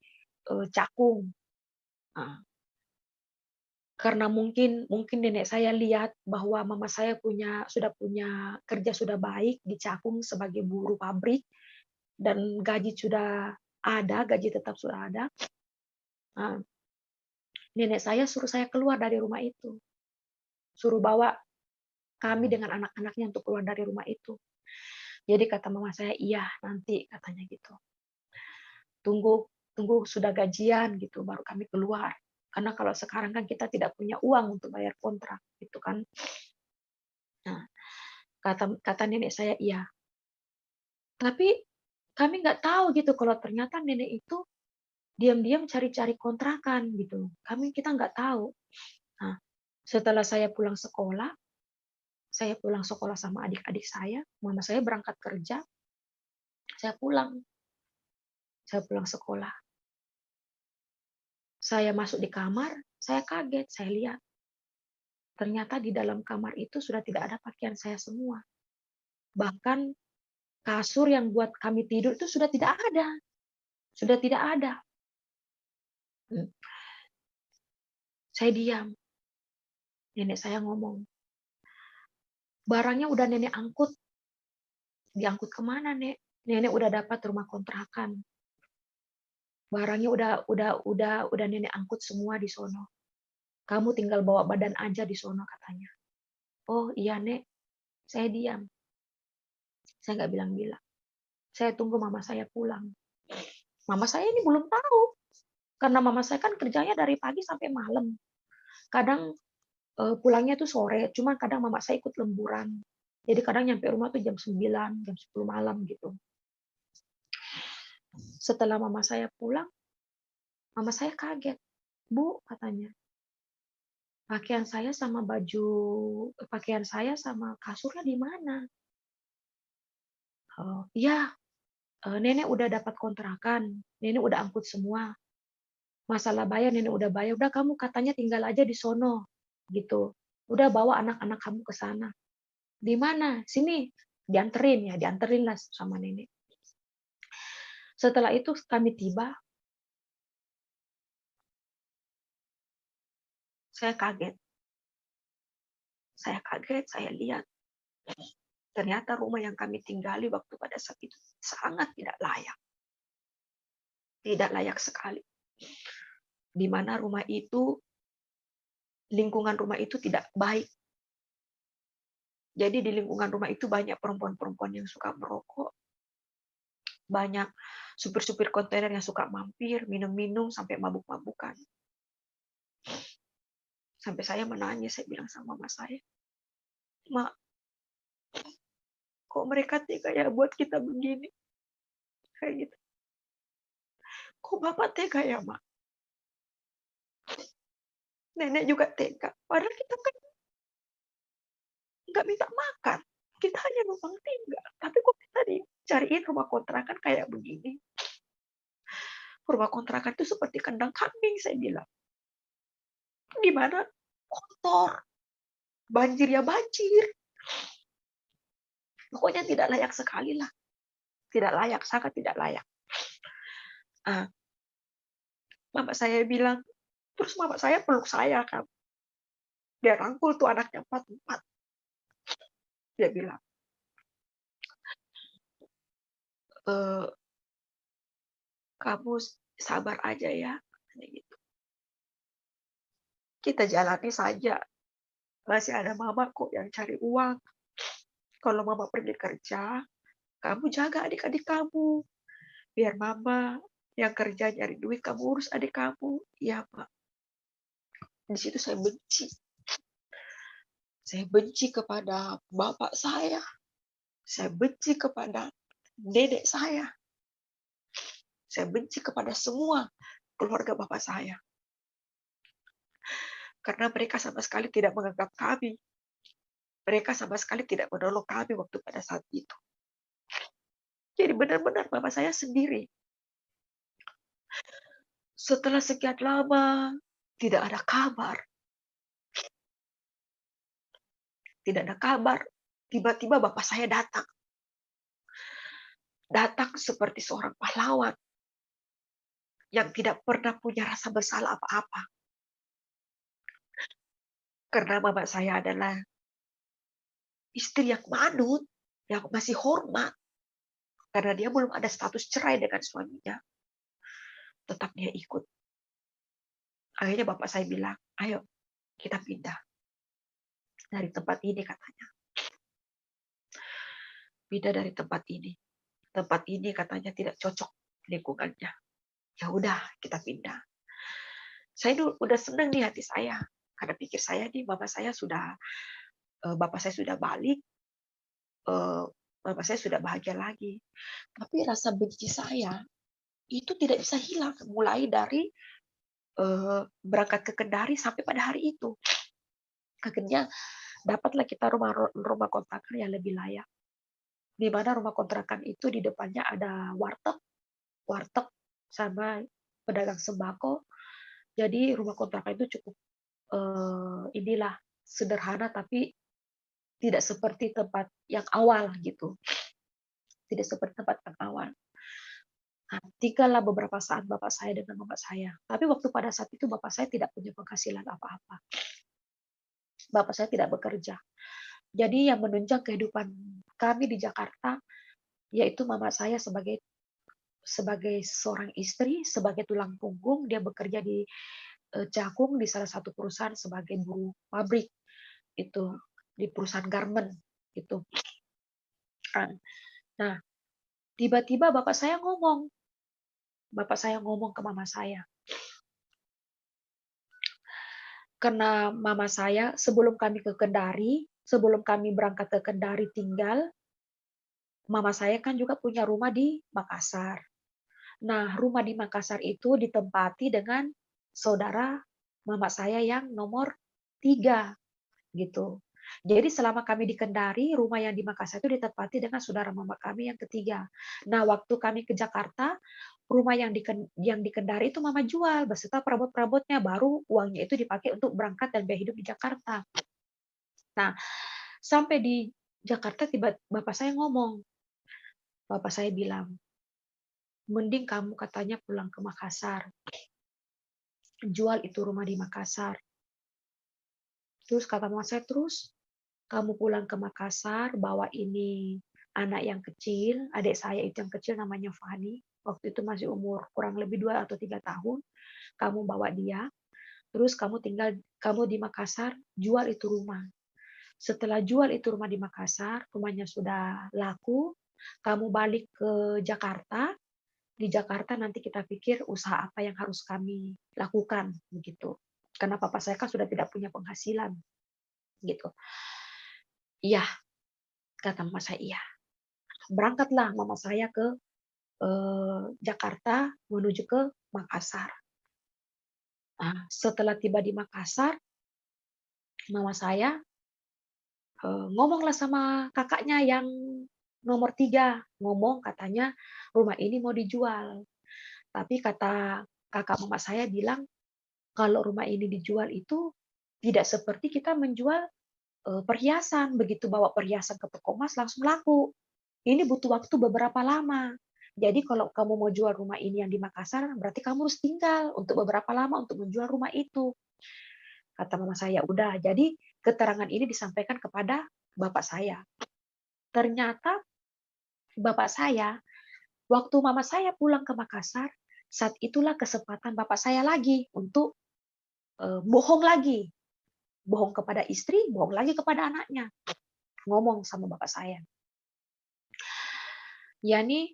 Cakung. Nah, karena mungkin nenek saya lihat bahwa mama saya sudah punya kerja sudah baik di Cakung sebagai buruh pabrik dan gaji tetap sudah ada. Nah, nenek saya suruh saya keluar dari rumah itu. Suruh bawa kami dengan anak-anaknya untuk keluar dari rumah itu. Jadi kata mama saya, iya nanti katanya gitu. Tunggu sudah gajian gitu baru kami keluar. Karena kalau sekarang kan kita tidak punya uang untuk bayar kontrak gitu kan. Nah, kata nenek saya iya. Tapi kami nggak tahu gitu kalau ternyata nenek itu diam-diam cari-cari kontrakan gitu. Kita nggak tahu. Nah, setelah saya pulang sekolah sama adik-adik saya, mama saya berangkat kerja, saya pulang sekolah. Saya masuk di kamar, saya kaget, saya lihat. Ternyata di dalam kamar itu sudah tidak ada pakaian saya semua. Bahkan kasur yang buat kami tidur itu sudah tidak ada. Sudah tidak ada. Saya diam. Nenek saya ngomong, barangnya udah nenek angkut. Diangkut kemana, Nek? Nenek udah dapat rumah kontrakan. Barangnya udah nenek angkut semua di sono. Kamu tinggal bawa badan aja di sono katanya. Oh iya, Nek. Saya diam. Saya nggak bilang-bilang. Saya tunggu mama saya pulang. Mama saya ini belum tahu. Karena mama saya kan kerjanya dari pagi sampai malam. Kadang pulangnya tuh sore, cuma kadang mama saya ikut lemburan. Jadi kadang nyampe rumah tuh jam 9, jam 10 malam gitu. Setelah mama saya pulang, mama saya kaget. Bu, katanya, pakaian saya sama kasurnya di mana? Oh, iya, nenek udah dapat kontrakan, nenek udah angkut semua. Masalah bayar nenek udah bayar, udah kamu katanya tinggal aja di sono, gitu. Udah bawa anak-anak kamu ke sana. Di mana? Sini, dianterin lah sama nenek. Setelah itu kami tiba, saya kaget. Saya lihat ternyata rumah yang kami tinggali waktu pada saat itu sangat tidak layak. Tidak layak sekali. Di mana lingkungan rumah itu tidak baik. Jadi di lingkungan rumah itu banyak perempuan-perempuan yang suka merokok, banyak supir-supir kontainer yang suka mampir, minum-minum sampai mabuk-mabukan. Sampai saya menangis, saya bilang sama mama saya, "Mak, kok mereka tega ya buat kita begini?" Kayak gitu. "Kok Bapak tega ya, Mak? Nenek juga tega. Padahal kita kan nggak minta makan. Kita hanya numpang tinggal. Tapi kok kita dicariin rumah kontrakan kayak begini?" Rumah kontrakan itu seperti kandang kambing, saya bilang. Di mana kotor, banjir ya banjir. Pokoknya tidak layak sekali lah. Tidak layak, sangat tidak layak. Ah, mama saya bilang, terus mama saya peluk saya kan. Dia rangkul tuh anaknya empat-empat. Dia bilang, "Eh, kamu sabar aja ya." Kayak gitu. Kita jalani saja. Masih ada mama kok yang cari uang. Kalau mama pergi kerja, kamu jaga adik-adik kamu. Biar mama yang kerja nyari duit, kamu urus adik kamu. Iya, Pak. Di situ saya benci. Saya benci kepada bapak saya. Saya benci kepada dedek saya. Saya benci kepada semua keluarga bapak saya. Karena mereka sama sekali tidak menganggap kami. Mereka sama sekali tidak menolong kami waktu pada saat itu. Jadi benar-benar bapak saya sendiri. Setelah sekian lama, tidak ada kabar. Tidak ada kabar. Tiba-tiba bapak saya datang. Datang seperti seorang pahlawan yang tidak pernah punya rasa bersalah apa-apa. Karena bapak saya adalah istri yang manut, yang masih hormat. Karena dia belum ada status cerai dengan suaminya. Tetap dia ikut. Akhirnya bapak saya bilang, "Ayo kita pindah dari tempat ini," katanya. "Pindah dari tempat ini. Tempat ini," katanya, "tidak cocok lingkungannya." Ya udah, kita pindah. Saya dulu udah senang di hati saya. Karena pikir saya nih, bapak saya sudah balik, bapak saya sudah bahagia lagi. Tapi rasa benci saya itu tidak bisa hilang mulai dari berangkat ke Kendari sampai pada hari itu. Akhirnya dapatlah kita rumah kontrakan yang lebih layak. Di mana rumah kontrakan itu di depannya ada warteg, warteg sama pedagang sembako. Jadi rumah kontrakan itu cukup inilah sederhana tapi tidak seperti tempat yang awal gitu. Tidak seperti tempat yang awal. Nah, tinggallah beberapa saat bapak saya dengan mama saya. Tapi waktu pada saat itu bapak saya tidak punya penghasilan apa-apa. Bapak saya tidak bekerja. Jadi yang menunjang kehidupan kami di Jakarta yaitu mama saya sebagai seorang istri, sebagai tulang punggung, dia bekerja di Cakung di salah satu perusahaan sebagai buruh pabrik itu di perusahaan garment itu. Nah, tiba-tiba bapak saya ngomong ke mama saya. Karena mama saya sebelum kami ke Kendari, sebelum kami berangkat ke Kendari tinggal, mama saya kan juga punya rumah di Makassar. Nah, rumah di Makassar itu ditempati dengan saudara mama saya yang nomor 3 gitu. Jadi selama kami di Kendari, rumah yang di Makassar itu ditempati dengan saudara mama kami yang ketiga. Nah, waktu kami ke Jakarta, rumah yang di Kendari itu mama jual beserta perabot-perabotnya, baru uangnya itu dipakai untuk berangkat dan biaya hidup di Jakarta. Nah, sampai di Jakarta tiba bapak saya ngomong. Bapak saya bilang, mending kamu katanya pulang ke Makassar, jual itu rumah di Makassar. Terus kata mama saya, terus kamu pulang ke Makassar, bawa ini anak yang kecil, adik saya itu yang kecil namanya Fani, waktu itu masih umur kurang lebih 2 atau 3 tahun, kamu bawa dia, terus kamu di Makassar, jual itu rumah. Setelah jual itu rumah di Makassar, rumahnya sudah laku, kamu balik ke Jakarta, di Jakarta nanti kita pikir usaha apa yang harus kami lakukan, begitu. Karena papa saya kan sudah tidak punya penghasilan, gitu. Iya, kata mama saya, iya. Berangkatlah mama saya ke Jakarta menuju ke Makassar. Nah, setelah tiba di Makassar, mama saya ngomonglah sama kakaknya yang nomor 3, ngomong katanya rumah ini mau dijual. Tapi kata kakak mama saya bilang, kalau rumah ini dijual itu tidak seperti kita menjual perhiasan, begitu bawa perhiasan ke toko emas langsung laku. Ini butuh waktu beberapa lama. Jadi kalau kamu mau jual rumah ini yang di Makassar, berarti kamu harus tinggal untuk beberapa lama untuk menjual rumah itu. Kata mama saya, udah. Jadi keterangan ini disampaikan kepada bapak saya. Ternyata bapak saya, waktu mama saya pulang ke Makassar, saat itulah kesempatan bapak saya lagi untuk bohong lagi. Bohong kepada istri, bohong lagi kepada anaknya. Ngomong sama bapak saya. Ya nih,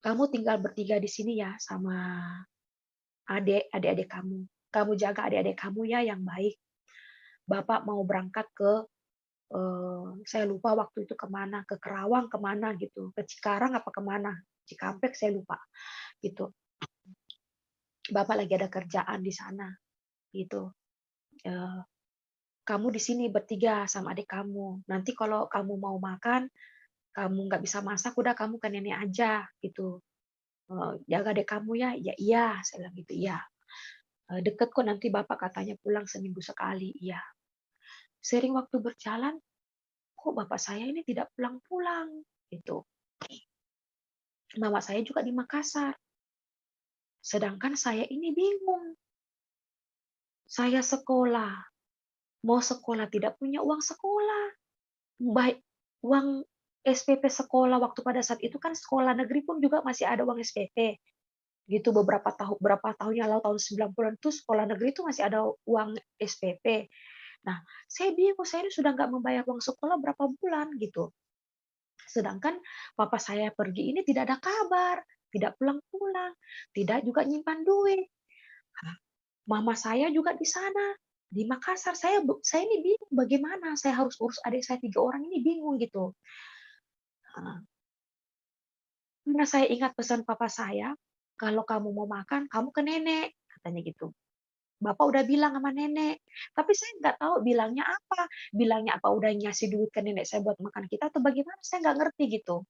kamu tinggal bertiga di sini ya sama adik-adik kamu. Kamu jaga adik-adik kamu ya yang baik. Bapak mau berangkat ke saya lupa waktu itu kemana, ke Kerawang kemana gitu, ke Cikarang apa kemana, Cikampek saya lupa gitu. Bapak lagi ada kerjaan di sana gitu. Eh, Kamu di sini bertiga sama adik kamu. Nanti kalau kamu mau makan, kamu nggak bisa masak, udah kamu ke nenek aja gitu. Jaga adik kamu ya, ya iya, saya bilang gitu, iya. Deket kok nanti bapak katanya pulang seminggu sekali, iya. Sering waktu berjalan, kok bapak saya ini tidak pulang-pulang gitu. Mama saya juga di Makassar. Sedangkan saya ini bingung. Saya sekolah, mau sekolah tidak punya uang sekolah. Baik uang SPP sekolah waktu pada saat itu kan sekolah negeri pun juga masih ada uang SPP. Gitu berapa tahun yang lalu tahun 90-an itu sekolah negeri itu masih ada uang SPP. Nah, saya bingung, saya ini sudah nggak membayar uang sekolah berapa bulan gitu. Sedangkan papa saya pergi ini tidak ada kabar, tidak pulang-pulang, tidak juga nyimpan duit. Nah, mama saya juga di sana, di Makassar. Saya ini bingung bagaimana saya harus urus adik saya 3 orang ini bingung gitu. Nah, karena saya ingat pesan papa saya, kalau kamu mau makan, kamu ke nenek, katanya gitu. Bapak udah bilang sama nenek, tapi saya nggak tahu bilangnya apa. Bilangnya apa udah ngasih duit ke nenek saya buat makan kita atau bagaimana, saya nggak ngerti gitu.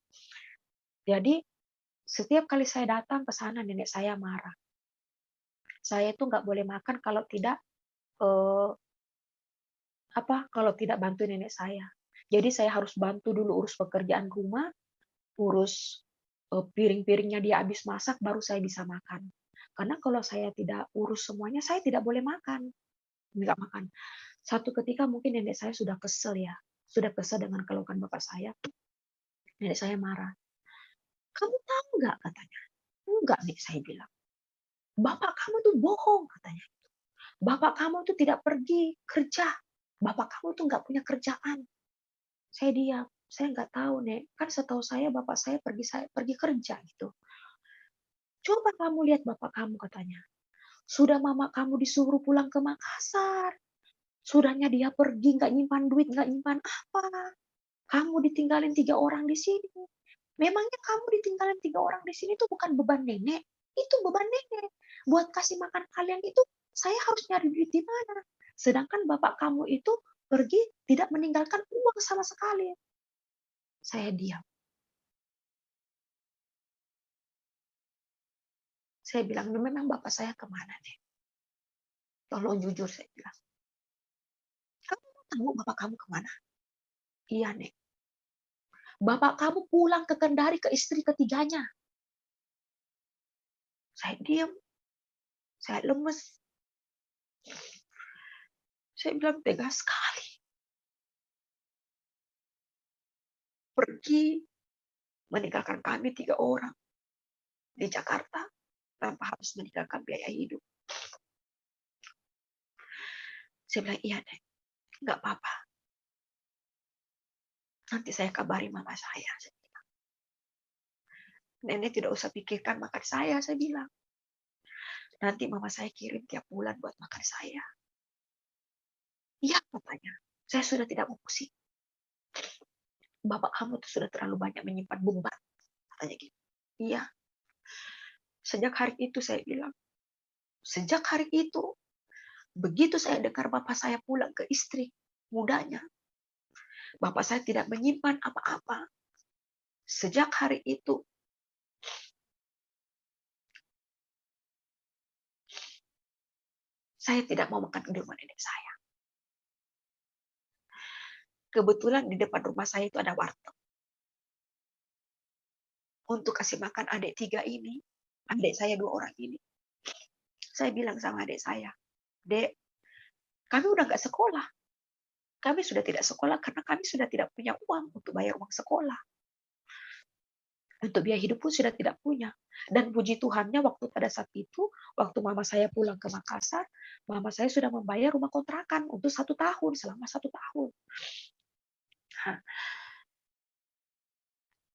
Jadi setiap kali saya datang ke sana nenek saya marah. Saya itu nggak boleh makan kalau tidak eh, kalau tidak bantu nenek saya. Jadi saya harus bantu dulu urus pekerjaan rumah, urus piring-piringnya dia habis masak, baru saya bisa makan. Karena kalau saya tidak urus semuanya, saya tidak boleh makan. Nggak makan. Satu ketika mungkin nenek saya sudah kesel ya, sudah kesel dengan keluhan bapak saya. Nenek saya marah. Kamu tahu nggak katanya? Enggak nih saya bilang. Bapak kamu tuh bohong katanya. Bapak kamu tuh tidak pergi kerja. Bapak kamu tuh nggak punya kerjaan. Saya diam. Saya nggak tahu, Nek. Kan setahu saya pergi kerja gitu. Coba kamu lihat bapak kamu katanya. Sudah mama kamu disuruh pulang ke Makassar. Sudahnya dia pergi nggak nyimpan duit, nggak nyimpan apa. Kamu ditinggalin 3 orang di sini. Memangnya kamu ditinggalin 3 orang di sini itu bukan beban nenek? Itu beban nenek. Buat kasih makan kalian itu, saya harus nyari duit di mana? Sedangkan bapak kamu itu pergi tidak meninggalkan uang sama sekali. Saya diam. Saya bilang, memang bapak saya kemana nih? Tolong jujur saya bilang. Kamu tahu bapak kamu kemana? Iya, Nek. Bapak kamu pulang ke Kendari ke istri ketiganya. Saya diam, saya lemes. Saya bilang, "Tega sekali, pergi meninggalkan kami 3 orang di Jakarta tanpa harus meninggalkan biaya hidup." Saya bilang, "Iya, Nek, nggak apa-apa. Nanti saya kabari mama saya." Saya bilang, "Nenek tidak usah pikirkan makan saya bilang. "Nanti mama saya kirim tiap bulan buat makan saya." "Iya," katanya, "saya sudah tidak mau pusing. Bapak kamu tuh sudah terlalu banyak menyimpan beban," katanya gitu. "Iya." Sejak hari itu saya bilang, sejak hari itu, begitu saya dengar bapak saya pulang ke istri mudanya, bapak saya tidak menyimpan apa-apa. Sejak hari itu, saya tidak mau makan di rumah nenek saya. Kebetulan di depan rumah saya itu ada warteg. Untuk kasih makan adik 3 ini, adik saya 2 orang ini, saya bilang sama adik saya, "Dek, kami udah nggak sekolah. Kami sudah tidak sekolah karena kami sudah tidak punya uang untuk bayar uang sekolah. Untuk biaya hidup pun sudah tidak punya." Dan puji Tuhannya waktu pada saat itu, waktu mama saya pulang ke Makassar, mama saya sudah membayar rumah kontrakan untuk 1 tahun, selama 1 tahun. Nah,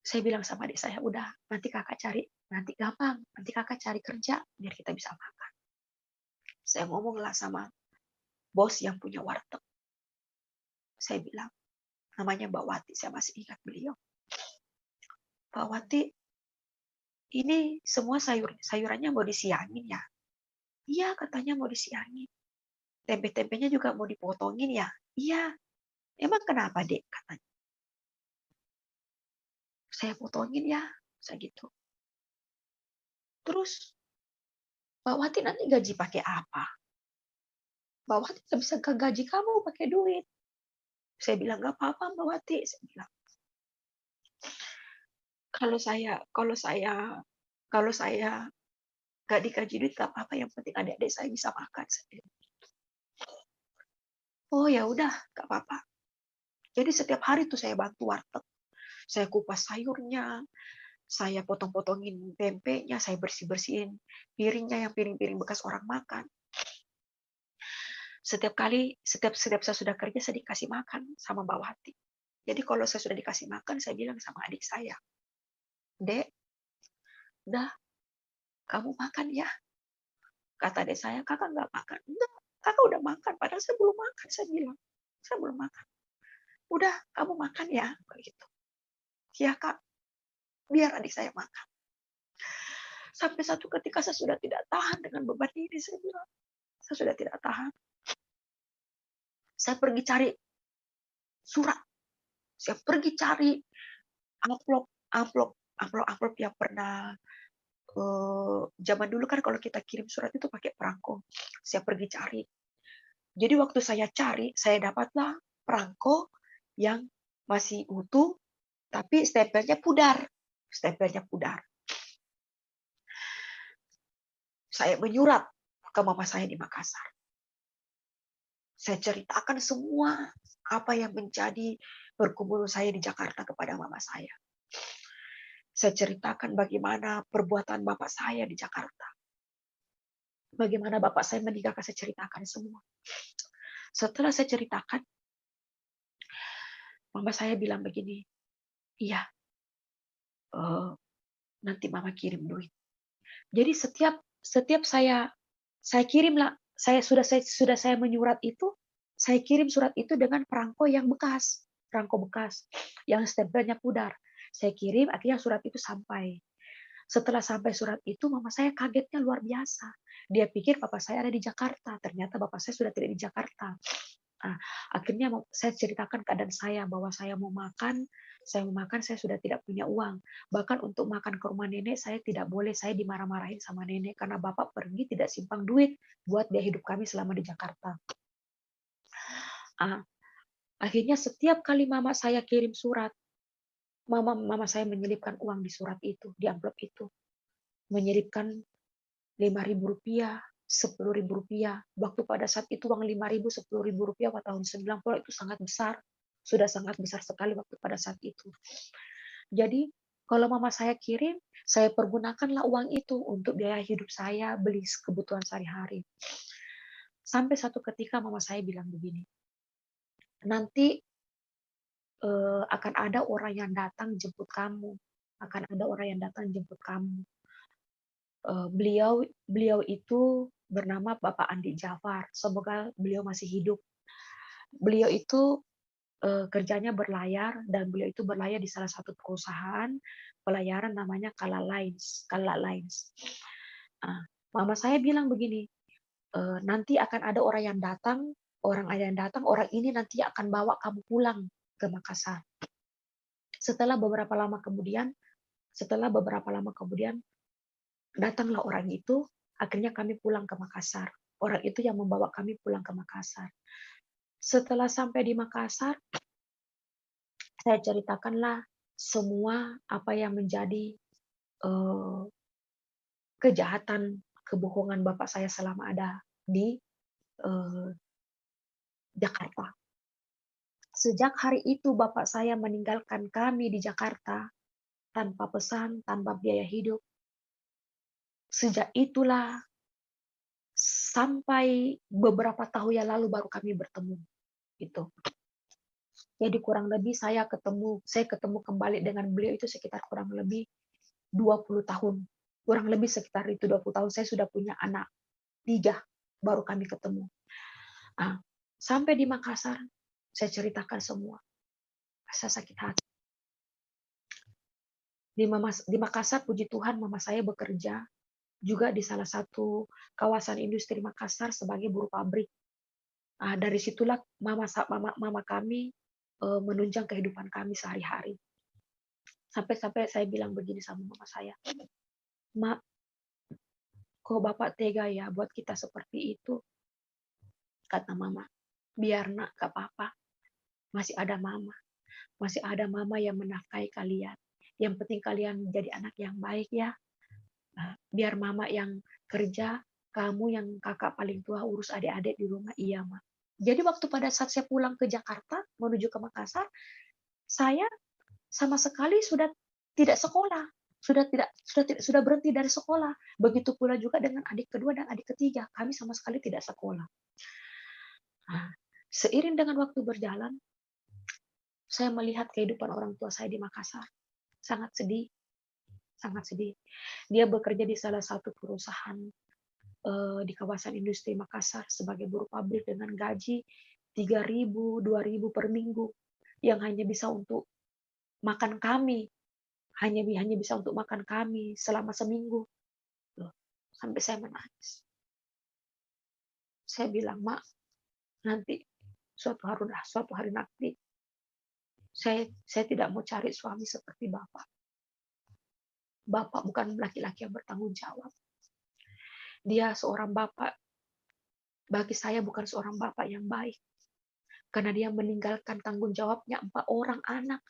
saya bilang sama adik saya, "Udah, nanti kakak cari, nanti gampang, nanti kakak cari kerja biar kita bisa makan." Saya ngomonglah sama bos yang punya warteg. Saya bilang, namanya Mbak Wati, saya masih ingat beliau. "Mbak Wati, ini semua sayurannya mau disiangin ya?" "Iya," katanya, "mau disiangin." "Tempe-tempenya juga mau dipotongin ya?" "Iya." "Emang kenapa, Dek?" katanya. "Saya potongin ya," saya gitu. "Terus Mbak Wati nanti gaji pakai apa? Mbak Wati nggak bisa gaji kamu pakai duit." Saya bilang, "Nggak apa-apa Mbak Wati," saya bilang. Kalau saya nggak dikasih duit nggak apa-apa, yang penting adik-adik saya bisa makan," saya bilang. "Oh ya udah, nggak apa-apa." Jadi setiap hari tuh saya bantu warteg. Saya kupas sayurnya, saya potong-potongin tempenya, saya bersih-bersihin piringnya, yang piring-piring bekas orang makan. Setiap kali, setiap saya sudah kerja, saya dikasih makan sama Mbak Wati. Jadi kalau saya sudah dikasih makan, saya bilang sama adik saya, "Dek, udah, kamu makan ya." Kata adik saya, "Kakak nggak makan." "Enggak, kakak udah makan." Padahal saya belum makan, saya bilang. "Saya belum makan." "Udah, kamu makan ya." Begitu. "Ya kak, biar adik saya makan." Sampai satu ketika saya sudah tidak tahan dengan beban ini, saya bilang. Saya sudah tidak tahan. Saya pergi cari surat. Saya pergi cari amplop, amplop, amplop yang pernah zaman dulu kan kalau kita kirim surat itu pakai perangko. Saya pergi cari. Jadi waktu saya cari, saya dapatlah perangko yang masih utuh, tapi stempelnya pudar. Stempelnya pudar. Saya menyurat ke mama saya di Makassar. Saya ceritakan semua apa yang menjadi pergumulan saya di Jakarta kepada mama saya. Saya ceritakan bagaimana perbuatan bapak saya di Jakarta. Bagaimana bapak saya meninggalkan, saya ceritakan semua. Setelah saya ceritakan, mama saya bilang begini, "Iya, nanti mama kirim duit." Jadi setiap saya kirimlah, sudah saya menyurat itu, saya kirim surat itu dengan perangko bekas yang stempelnya pudar. Saya kirim, akhirnya surat itu sampai. Setelah sampai surat itu, mama saya kagetnya luar biasa. Dia pikir papa saya ada di Jakarta, ternyata bapak saya sudah tidak di Jakarta. Nah, akhirnya saya ceritakan keadaan saya, bahwa saya mau makan, saya sudah tidak punya uang. Bahkan untuk makan ke rumah nenek, saya tidak boleh, saya dimarah-marahin sama nenek, karena bapak pergi tidak simpang duit buat biaya hidup kami selama di Jakarta. Ah, akhirnya setiap kali mama saya kirim surat, mama saya menyelipkan uang di surat itu, di amplop itu. Menyelipkan Rp5.000, Rp10.000. Waktu pada saat itu uang Rp5.000, Rp10.000 pada tahun 90 itu sangat besar. Sudah sangat besar sekali waktu pada saat itu. Jadi kalau mama saya kirim, saya pergunakanlah uang itu untuk biaya hidup saya, beli kebutuhan sehari-hari. Sampai satu ketika mama saya bilang begini, nanti akan ada orang yang datang jemput kamu, akan ada orang yang datang jemput kamu. Beliau itu bernama Bapak Andi Jafar. Semoga beliau masih hidup. Beliau itu kerjanya berlayar dan beliau itu berlayar di salah satu perusahaan pelayaran namanya Kala Lines. Kala Lines. Mama saya bilang begini, nanti akan ada orang yang datang, orang ini nanti akan bawa kamu pulang ke Makassar. Setelah beberapa lama kemudian, datanglah orang itu, akhirnya kami pulang ke Makassar. Orang itu yang membawa kami pulang ke Makassar. Setelah sampai di Makassar, saya ceritakanlah semua apa yang menjadi kejahatan, kebohongan bapak saya selama ada di Jakarta. Sejak hari itu bapak saya meninggalkan kami di Jakarta tanpa pesan, tanpa biaya hidup. Sejak itulah sampai beberapa tahun yang lalu baru kami bertemu. Gitu. Jadi kurang lebih saya ketemu kembali dengan beliau itu sekitar kurang lebih 20 tahun. Kurang lebih sekitar itu 20 tahun saya sudah punya anak 3 baru kami ketemu. Sampai di Makassar saya ceritakan semua. Saya sakit hati. Di Makassar puji Tuhan mama saya bekerja juga di salah satu kawasan industri Makassar sebagai buruh pabrik. Dari situlah mama kami menunjang kehidupan kami sehari-hari. Sampai saya bilang begini sama mama saya, "Mak, kok Bapak tega ya buat kita seperti itu?" Kata mama, "Biar nak, gak apa-apa. Masih ada mama. Masih ada mama yang menafkahi kalian. Yang penting kalian menjadi anak yang baik ya. Biar mama yang kerja, kamu yang kakak paling tua urus adik-adik di rumah." Iya, Ma. Jadi waktu pada saat saya pulang ke Jakarta menuju ke Makassar, saya sama sekali sudah tidak sekolah, sudah berhenti dari sekolah. Begitu pula juga dengan adik kedua dan adik ketiga, kami sama sekali tidak sekolah. Seiring dengan waktu berjalan, saya melihat kehidupan orang tua saya di Makassar. Sangat sedih, sangat sedih. Dia bekerja di salah satu perusahaan di kawasan industri Makassar sebagai buruh pabrik dengan gaji 3.000, 2.000 per minggu yang hanya bisa untuk makan kami, hanya bisa untuk makan kami selama seminggu. Sampai saya menangis. Saya bilang, "Mak, nanti suatu hari nanti saya tidak mau cari suami seperti Bapak. Bapak bukan laki-laki yang bertanggung jawab. Dia seorang bapak, bagi saya bukan seorang bapak yang baik. Karena dia meninggalkan tanggung jawabnya 4 orang anak.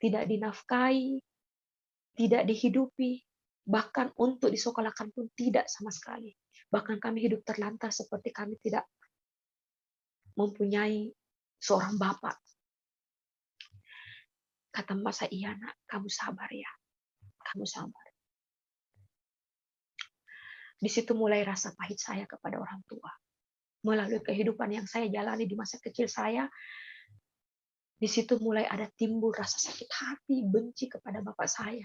Tidak dinafkahi, tidak dihidupi, bahkan untuk disekolahkan pun tidak sama sekali. Bahkan kami hidup terlantar seperti kami tidak mempunyai seorang bapak." Kata mbak saya, "Iya nak, kamu sabar ya. Kamu sabar." Di situ mulai rasa pahit saya kepada orang tua. Melalui kehidupan yang saya jalani di masa kecil saya, di situ mulai ada timbul rasa sakit hati, benci kepada bapak saya.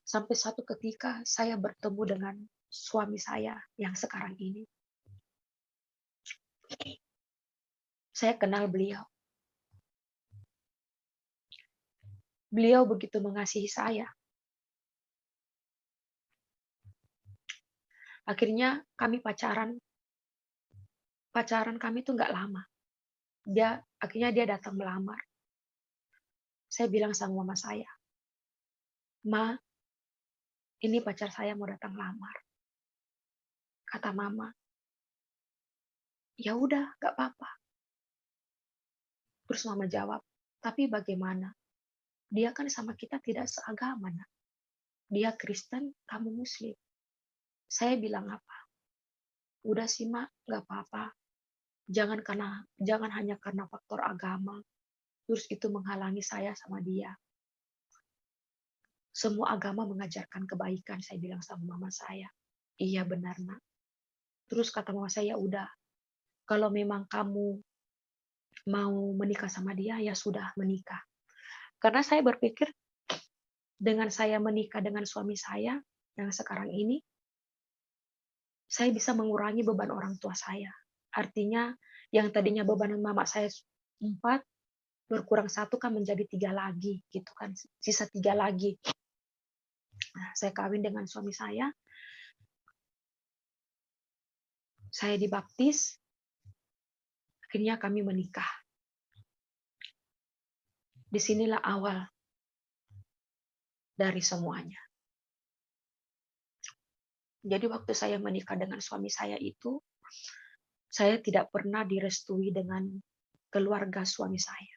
Sampai satu ketika saya bertemu dengan suami saya yang sekarang ini. Saya kenal beliau. Beliau begitu mengasihi saya. Akhirnya kami pacaran. Pacaran kami itu nggak lama. Akhirnya dia datang melamar. Saya bilang sama mama saya, "Ma, ini pacar saya mau datang lamar." Kata mama, "Ya udah, nggak apa-apa." Terus mama jawab, "Tapi bagaimana? Dia kan sama kita tidak seagama, nak. Dia Kristen, kamu Muslim. Saya bilang apa? Udah sih Mak, nggak apa-apa. Jangan hanya karena faktor agama, terus itu menghalangi saya sama dia. Semua agama mengajarkan kebaikan, saya bilang sama mama saya. Iya benar Nak. Terus kata mama saya, udah, kalau memang kamu mau menikah sama dia, ya sudah menikah. Karena saya berpikir, dengan saya menikah dengan suami saya yang sekarang ini, saya bisa mengurangi beban orang tua saya. Artinya, yang tadinya beban mama saya 4, berkurang 1 kan menjadi 3 lagi, gitu kan. Sisa 3 lagi. Nah, saya kawin dengan suami saya dibaptis, akhirnya kami menikah. Disinilah awal dari semuanya. Jadi waktu saya menikah dengan suami saya itu, saya tidak pernah direstui dengan keluarga suami saya.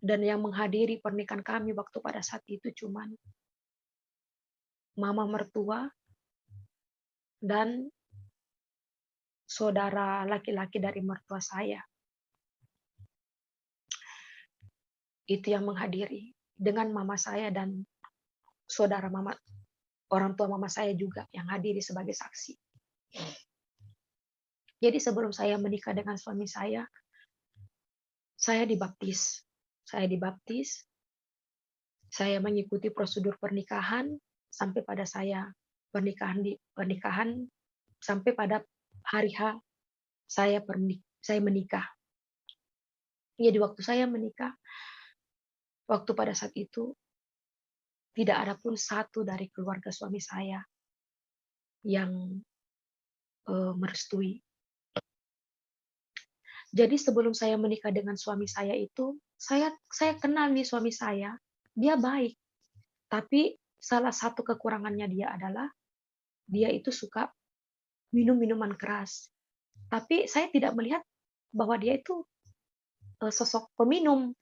Dan yang menghadiri pernikahan kami waktu pada saat itu cuman mama mertua dan saudara laki-laki dari mertua saya. Itu yang menghadiri. Dengan mama saya dan saudara mama, orang tua mama saya juga yang hadiri sebagai saksi. Jadi sebelum saya menikah dengan suami saya dibaptis. Saya mengikuti prosedur pernikahan sampai pada saya pernikahan sampai pada hari H saya menikah. Jadi waktu saya menikah, waktu pada saat itu tidak ada pun satu dari keluarga suami saya yang merestui. Jadi sebelum saya menikah dengan suami saya itu, saya kenal nih suami saya, dia baik. Tapi salah satu kekurangannya dia adalah dia itu suka minum minuman keras. Tapi saya tidak melihat bahwa dia itu sosok peminum,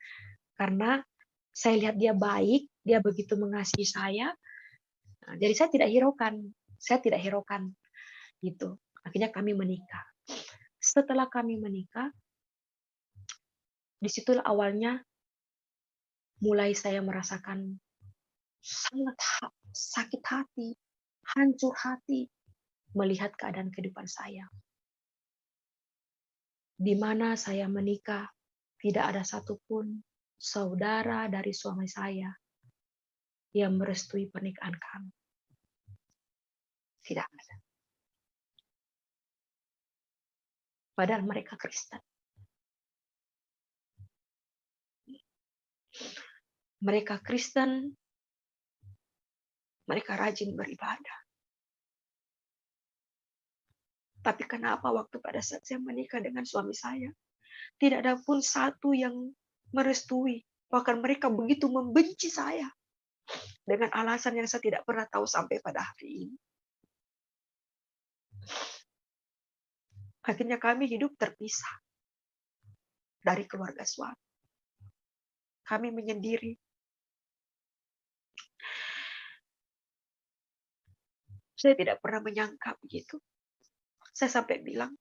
karena saya lihat dia baik, dia begitu mengasihi saya. Nah, jadi saya tidak hiraukan gitu. Akhirnya kami menikah. Setelah kami menikah, disitulah awalnya mulai saya merasakan sangat sakit hati, hancur hati melihat keadaan kehidupan saya. Di mana saya menikah, tidak ada satupun saudara dari suami saya yang merestui pernikahan kami. Tidak ada. Padahal mereka Kristen. Mereka Kristen, mereka rajin beribadah. Tapi kenapa waktu pada saat saya menikah dengan suami saya, tidak ada pun satu yang merestui. Bahkan mereka begitu membenci saya. Dengan alasan yang saya tidak pernah tahu sampai pada hari ini. Akhirnya kami hidup terpisah dari keluarga suami. Kami menyendiri. Saya tidak pernah menyangka begitu. Saya sampai bilang,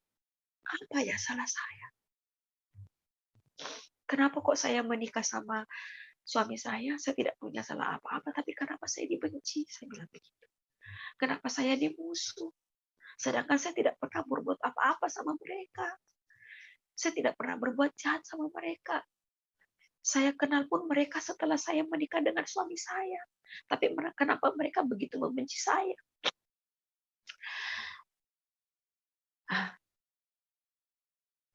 apa ya salah saya? Kenapa kok saya menikah sama suami saya tidak punya salah apa-apa, tapi kenapa saya dibenci? Saya bilang begitu. Kenapa saya dimusuh? Sedangkan saya tidak pernah berbuat apa-apa sama mereka. Saya tidak pernah berbuat jahat sama mereka. Saya kenal pun mereka setelah saya menikah dengan suami saya. Tapi kenapa mereka begitu membenci saya?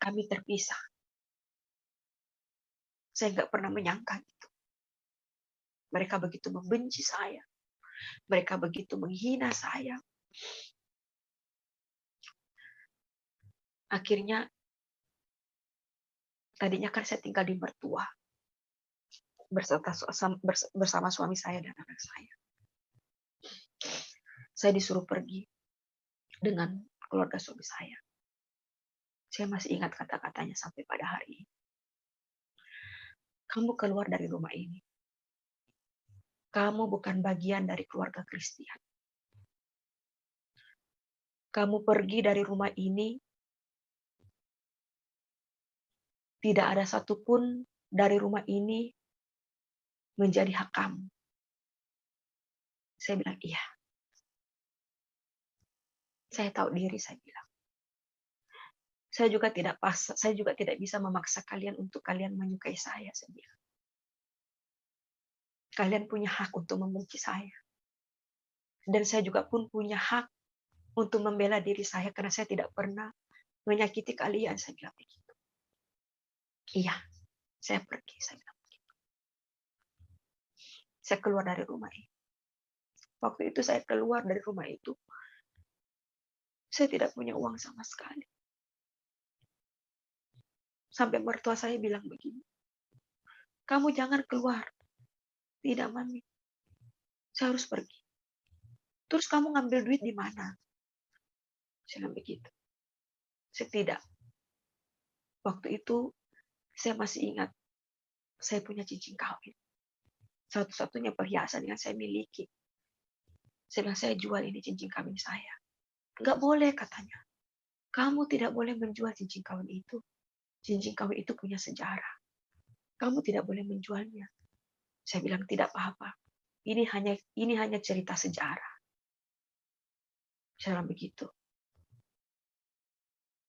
Kami terpisah. Saya nggak pernah menyangka itu. Mereka begitu membenci saya. Mereka begitu menghina saya. Akhirnya, tadinya kan saya tinggal di mertua. Bersama suami saya dan anak saya. Saya disuruh pergi dengan keluarga suami saya. Saya masih ingat kata-katanya sampai pada hari ini. Kamu keluar dari rumah ini. Kamu bukan bagian dari keluarga Kristen. Kamu pergi dari rumah ini, tidak ada satupun dari rumah ini menjadi hak kamu. Saya bilang, iya. Saya tahu diri, saya bilang. Saya juga tidak bisa memaksa kalian untuk kalian menyukai saya bilang. Kalian punya hak untuk membenci saya. Dan saya juga pun punya hak untuk membela diri saya karena saya tidak pernah menyakiti kalian, saya bilang begitu. Iya, saya pergi, saya bilang begitu. Saya keluar dari rumah ini. Waktu itu saya keluar dari rumah itu, saya tidak punya uang sama sekali. Sampai mertua saya bilang begini, kamu jangan keluar. Tidak, Mami. Saya harus pergi. Terus kamu ngambil duit di mana? Saya bilang begitu. Saya tidak. Waktu itu saya masih ingat saya punya cincin kawin. Satu-satunya perhiasan yang saya miliki. Saya bilang, saya jual ini cincin kawin saya. Enggak boleh, katanya. Kamu tidak boleh menjual cincin kawin itu. Cincin kawin itu punya sejarah. Kamu tidak boleh menjualnya. Saya bilang, tidak apa-apa. Ini hanya cerita sejarah. Saya bilang begitu.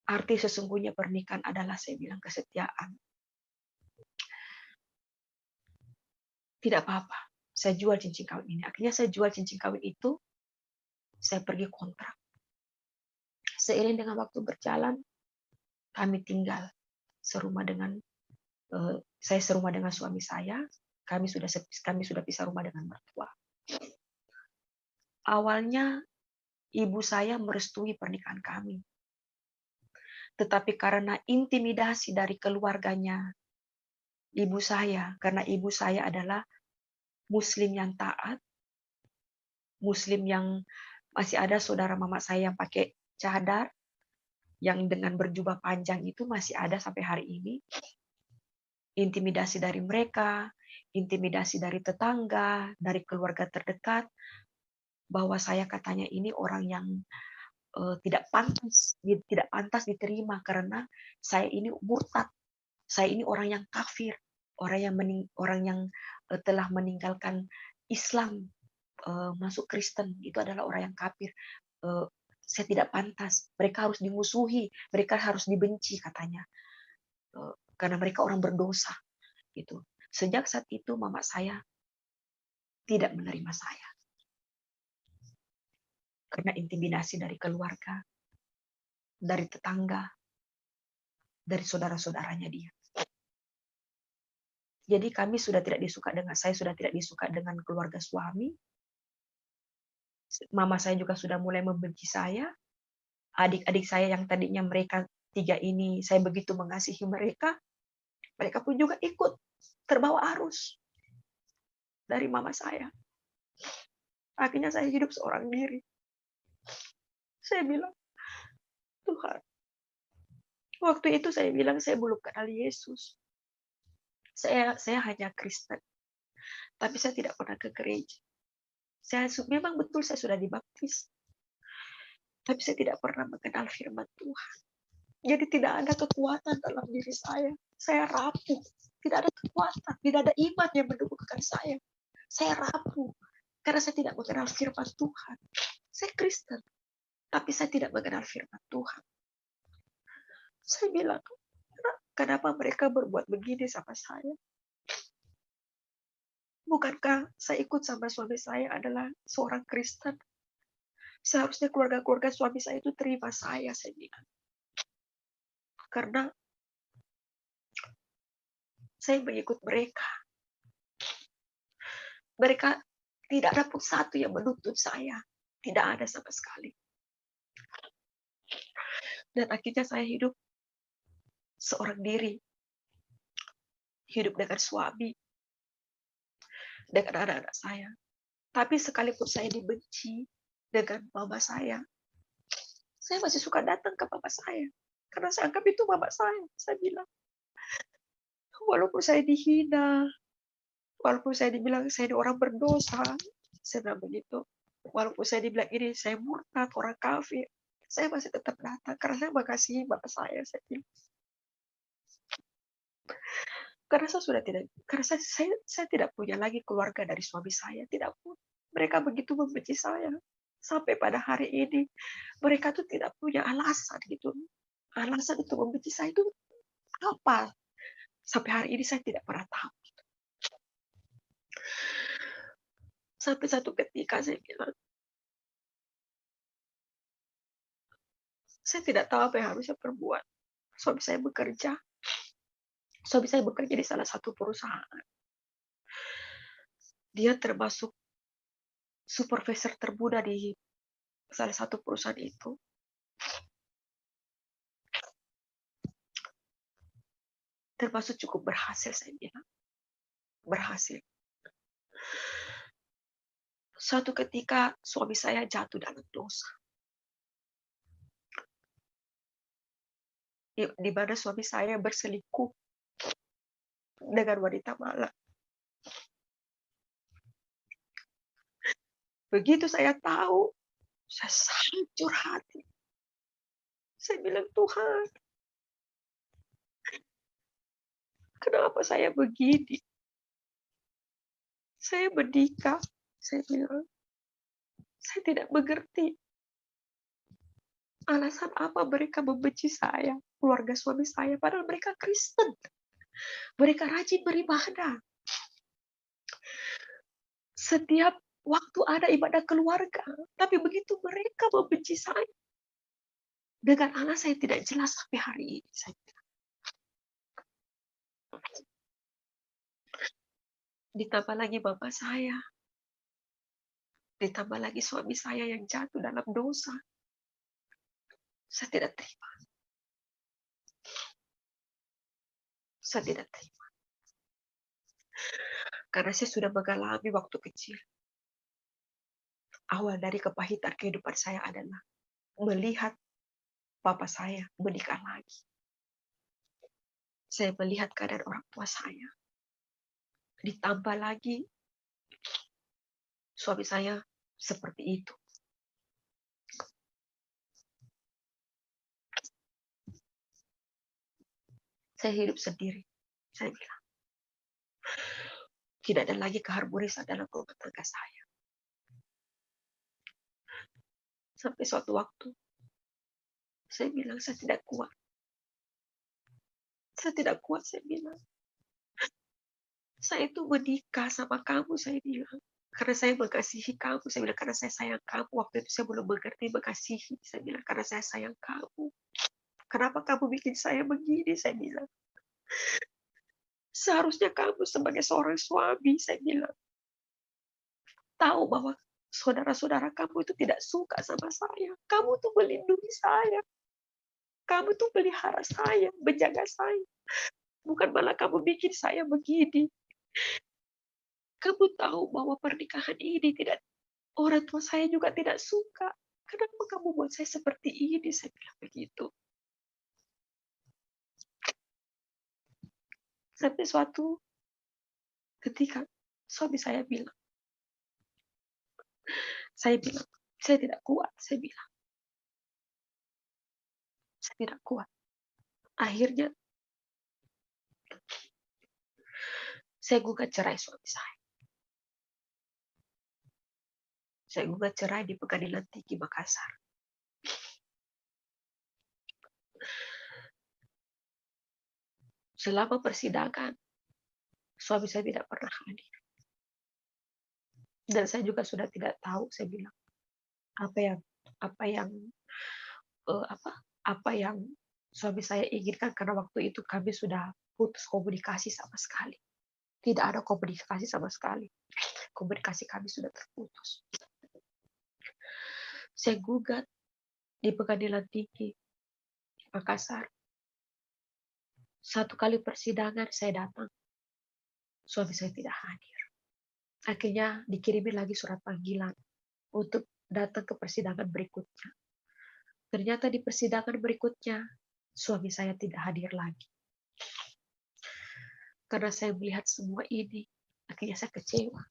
Arti sesungguhnya pernikahan adalah, saya bilang, kesetiaan. Tidak apa-apa. Saya jual cincin kawin ini. Akhirnya saya jual cincin kawin itu. Saya pergi kontrak. Seiring dengan waktu berjalan, kami tinggal serumah dengan saya serumah dengan suami saya. Kami sudah pisah rumah dengan mertua. Awalnya ibu saya merestui pernikahan kami. Tetapi karena intimidasi dari keluarganya ibu saya, karena ibu saya adalah Muslim yang taat, Muslim yang masih ada saudara mama saya yang pakai cadar, yang dengan berjubah panjang itu masih ada sampai hari ini. Intimidasi dari mereka, intimidasi dari tetangga, dari keluarga terdekat, bahwa saya katanya ini orang yang tidak pantas diterima karena saya ini murtad, saya ini orang yang kafir, orang yang telah meninggalkan Islam, masuk Kristen, itu adalah orang yang kafir. Saya tidak pantas, mereka harus dimusuhi, mereka harus dibenci katanya, karena mereka orang berdosa. Gitu. Sejak saat itu mama saya tidak menerima saya. Karena intimidasi dari keluarga, dari tetangga, dari saudara-saudaranya dia. Jadi kami sudah tidak disuka dengan, saya sudah tidak disuka dengan keluarga suami. Mama saya juga sudah mulai membenci saya. Adik-adik saya yang tadinya mereka tiga ini, saya begitu mengasihi mereka, mereka pun juga ikut terbawa arus dari mama saya. Akhirnya saya hidup seorang diri. Saya bilang, Tuhan, waktu itu saya bilang saya belum kenal Yesus. Saya hanya Kristen. Tapi saya tidak pernah ke gereja. Memang betul saya sudah dibaptis. Tapi saya tidak pernah mengenal firman Tuhan. Jadi tidak ada kekuatan dalam diri saya. Saya rapuh. Tidak ada kekuatan. Tidak ada iman yang mendukungkan saya. Saya rapuh. Karena saya tidak mengenal firman Tuhan. Saya Kristen. Tapi saya tidak mengenal firman Tuhan. Saya bilang, kenapa mereka berbuat begini sama saya? Bukankah saya ikut sama suami saya adalah seorang Kristen? Seharusnya keluarga-keluarga suami saya itu terima saya bilang. Karena saya mengikut mereka. Mereka tidak ada pun satu yang menuntut saya. Tidak ada sama sekali. Dan akhirnya saya hidup seorang diri. Hidup dengan suami. Dengan anak-anak saya. Tapi sekalipun saya dibenci dengan mama saya masih suka datang ke mama saya. Karena saya anggap itu mama saya. Saya bilang, walaupun saya dihina, walaupun saya dibilang saya ini orang berdosa, saya bilang begitu. Walaupun saya dibilang ini saya murtad, orang kafir, Saya masih tetap datang karena saya mengasihi bapak saya bilang. Karena saya sudah tidak, karena saya tidak punya lagi keluarga dari suami saya, tidak pun. Mereka begitu membenci saya. Sampai pada hari ini, mereka tuh tidak punya alasan gitu. Alasan untuk membenci saya itu apa? Sampai hari ini saya tidak pernah tahu. Sampai satu ketika saya bilang, saya tidak tahu apa yang harus saya perbuat. Suami saya bekerja. Suami saya bekerja di salah satu perusahaan. Dia termasuk supervisor termuda di salah satu perusahaan itu. Termasuk cukup berhasil, saya bilang. Berhasil. Suatu ketika suami saya jatuh dalam dosa. Di mana suami saya berselingkuh dengan wanita malam. Begitu saya tahu, saya hancur hati. Saya bilang, Tuhan, kenapa saya begini? Saya menikah. Saya bilang, saya tidak mengerti. Alasan apa mereka membenci saya, keluarga suami saya, padahal mereka Kristen. Mereka rajin beribadah. Setiap waktu ada ibadah keluarga, tapi begitu mereka membenci saya, dengan alasan saya tidak jelas sampai hari ini. Saya bilang. Ditambah lagi bapak saya. Ditambah lagi suami saya yang jatuh dalam dosa. Saya tidak terima. Saya tidak terima. Karena saya sudah mengalami waktu kecil. Awal dari kepahitan kehidupan saya adalah melihat papa saya menikah lagi. Saya melihat keadaan orang tua saya. Ditambah lagi suami saya seperti itu. Saya hidup sendiri. Saya bilang. Tidak ada lagi keharmonisan dalam rumah tangga saya. Sampai suatu waktu, saya bilang saya tidak kuat. Saya tidak kuat, saya bilang. Saya itu menikah sama kamu, saya bilang. Karena saya mengasihi kamu, saya bilang. Karena saya sayang kamu. Waktu itu saya belum mengerti mengasihi. Saya bilang, karena saya sayang kamu. Kenapa kamu bikin saya begini, saya bilang. Seharusnya kamu sebagai seorang suami, saya bilang. Tahu bahwa saudara-saudara kamu itu tidak suka sama saya. Kamu tuh melindungi saya. Kamu tuh pelihara saya, menjaga saya. Bukan malah kamu bikin saya begini. Kamu tahu bahwa pernikahan ini tidak, orang tua saya juga tidak suka. Kenapa kamu buat saya seperti ini? Saya bilang begitu. Sampai suatu ketika suami saya bilang, saya tidak kuat. Saya bilang, saya tidak kuat. Akhirnya saya gugat cerai suami saya. Saya gugat cerai di Pengadilan Tinggi Makassar. Selama persidangan, suami saya tidak pernah hadir. Dan saya juga sudah tidak tahu, saya bilang, apa yang suami saya inginkan, karena waktu itu kami sudah putus komunikasi sama sekali. Tidak ada komunikasi sama sekali. Komunikasi kami sudah terputus. Saya gugat di Pengadilan Tinggi Makassar. Satu kali persidangan saya datang, suami saya tidak hadir. Akhirnya dikirimi lagi surat panggilan untuk datang ke persidangan berikutnya. Ternyata di persidangan berikutnya, suami saya tidak hadir lagi. Karena saya melihat semua ini, akhirnya saya kecewa.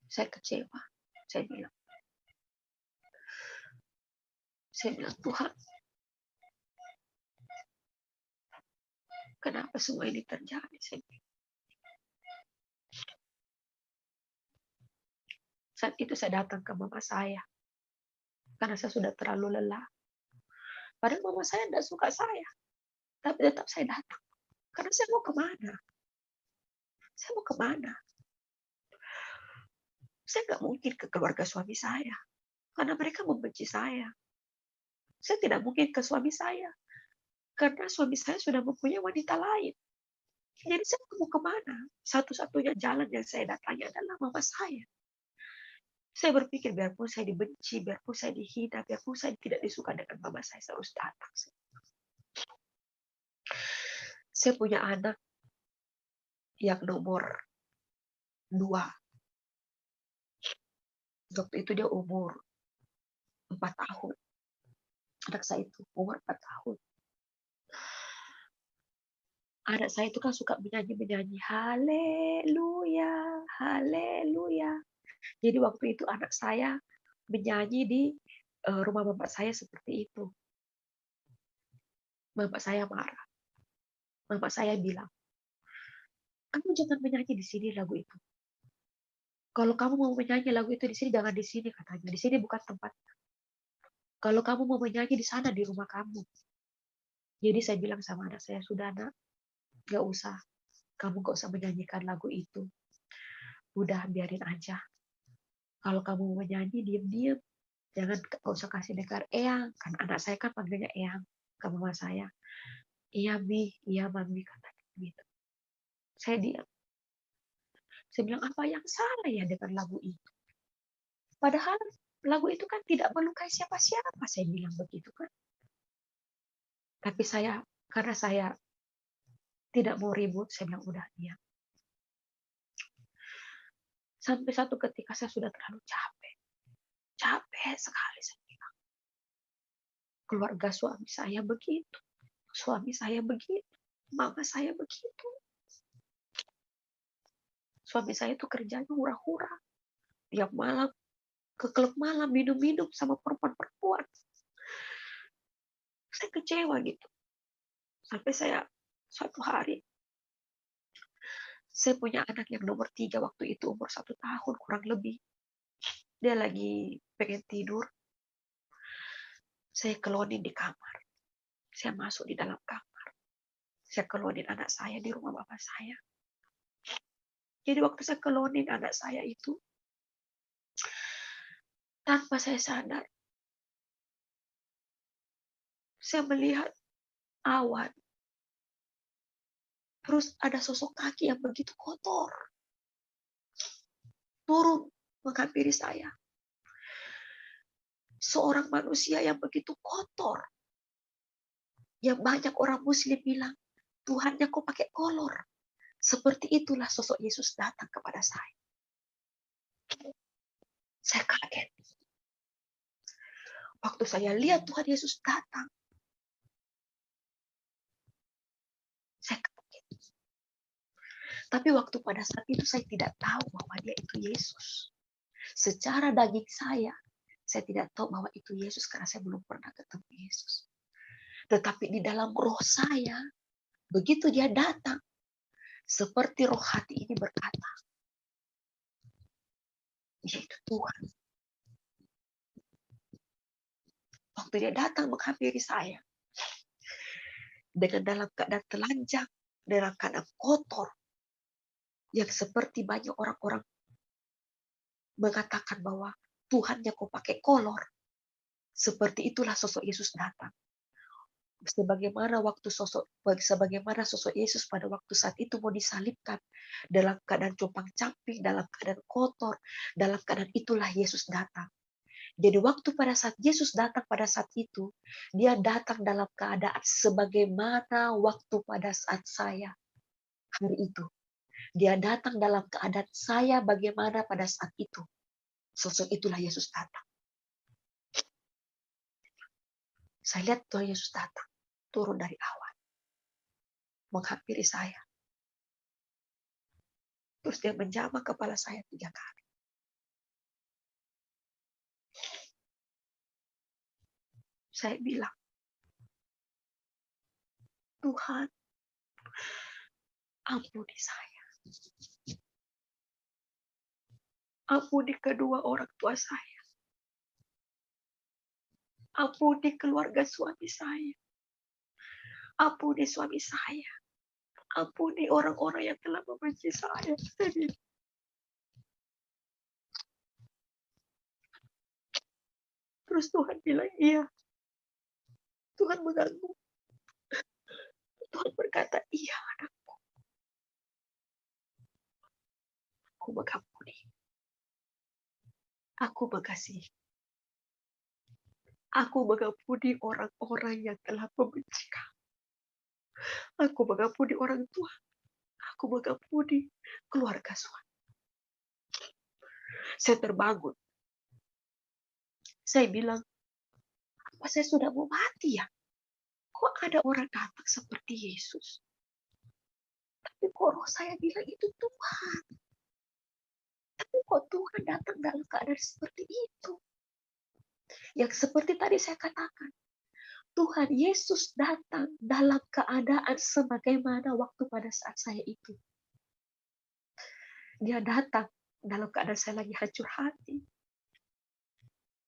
Saya kecewa. Saya bilang, Saya bilang, Tuhan, kenapa semua ini terjadi? Saat itu saya datang ke mama saya, karena saya sudah terlalu lelah. Padahal mama saya tidak suka saya, tapi tetap saya datang. Karena saya mau kemana? Saya mau kemana? Saya nggak mungkin ke keluarga suami saya, karena mereka membenci saya. Saya tidak mungkin ke suami saya, karena suami saya sudah mempunyai wanita lain. Jadi saya mau kemana? Satu-satunya jalan yang saya datangi adalah mama saya. Saya berpikir biarpun saya dibenci, biarpun saya dihina, biarpun saya tidak disuka dengan mama saya harus datang. Saya punya anak yang nomor 2. Waktu itu dia umur 4 tahun. Anak saya itu umur 4 tahun. Anak saya itu kan suka menyanyi-menyanyi, haleluya, haleluya. Jadi waktu itu anak saya menyanyi di rumah bapak saya seperti itu. Bapak saya marah. Bapak saya bilang, kamu jangan menyanyi di sini lagu itu. Kalau kamu mau menyanyi lagu itu di sini, jangan di sini katanya. Di sini bukan tempat. Kalau kamu mau menyanyi di sana, di rumah kamu. Jadi saya bilang sama anak saya, sudah nak, gak usah. Kamu gak usah menyanyikan lagu itu. Udah biarin aja. Kalau kamu mau menyanyi, diem-diem. Jangan gak usah kasih dengar Eyang. Kan anak saya kan panggilnya Eyang ke mama saya. Iya Mi, iya Mami katanya gitu. Saya diam. Saya bilang, apa yang salah ya dengan lagu itu? Padahal lagu itu kan tidak melukai siapa-siapa. Saya bilang begitu kan. Tapi karena saya tidak mau ribut, saya bilang udah diam. Sampai satu ketika saya sudah terlalu capek. Capek sekali saya bilang. Keluarga suami saya begitu. Suami saya begitu. Mama saya begitu. Suami saya itu kerjanya hura-hura. Tiap malam ke klub malam minum-minum sama perempuan-perempuan. Saya kecewa gitu. Sampai saya suatu hari, saya punya anak yang nomor 3 waktu itu, umur 1 tahun kurang lebih. Dia lagi pengen tidur. Saya kelonin di kamar. Saya masuk di dalam kamar. Saya kelonin anak saya di rumah bapak saya. Jadi waktu saya kelonin anak saya itu, tanpa saya sadar, saya melihat awan. Terus ada sosok kaki yang begitu kotor. Turun menghampiri saya. Seorang manusia yang begitu kotor. Yang banyak orang muslim bilang, Tuhannya kok pakai kolor. Seperti itulah sosok Yesus datang kepada saya. Saya kaget. Waktu saya lihat Tuhan Yesus datang, saya kaget. Tapi waktu pada saat itu saya tidak tahu bahwa dia itu Yesus. Secara daging saya tidak tahu bahwa itu Yesus karena saya belum pernah ketemu Yesus. Tetapi di dalam roh saya, begitu dia datang, seperti roh hati ini berkata, yaitu Tuhan. Waktu dia datang menghampiri saya, dengan dalam keadaan telanjang, dalam keadaan kotor, yang seperti banyak orang-orang mengatakan bahwa Tuhannya kok pakai kolor. Seperti itulah sosok Yesus datang. Sebagaimana sosok Yesus pada waktu saat itu mau disalibkan, dalam keadaan compang-camping, dalam keadaan kotor, dalam keadaan itulah Yesus datang. Jadi waktu pada saat Yesus datang pada saat itu, dia datang dalam keadaan sebagaimana waktu pada saat saya hari itu. Dia datang dalam keadaan saya bagaimana pada saat itu. Sosok itulah Yesus datang. Saya lihat Tuhan Yesus datang, turun dari awan, menghampiri saya. Terus dia menjamah kepala saya 3 kali. Saya bilang, Tuhan, ampuni saya. Ampuni kedua orang tua saya. Ampuni keluarga suami saya. Ampuni suami saya. Ampuni orang-orang yang telah membenci saya. Terus Tuhan bilang, iya. Tuhan mengganggu. Tuhan berkata, iya anakku. Aku mengampuni. Aku mengasihi. Aku mengampuni orang-orang yang telah membenci kamu. Aku mengampuni orang tua. Aku mengampuni keluarga suami. Saya terbangun. Saya bilang, apa saya sudah mau mati ya? Kok ada orang datang seperti Yesus? Tapi kok roh saya bilang itu Tuhan. Tapi kok Tuhan datang dalam keadaan seperti itu? Yang seperti tadi saya katakan, Tuhan Yesus datang dalam keadaan sebagaimana waktu pada saat saya itu. Dia datang dalam keadaan saya lagi hancur hati.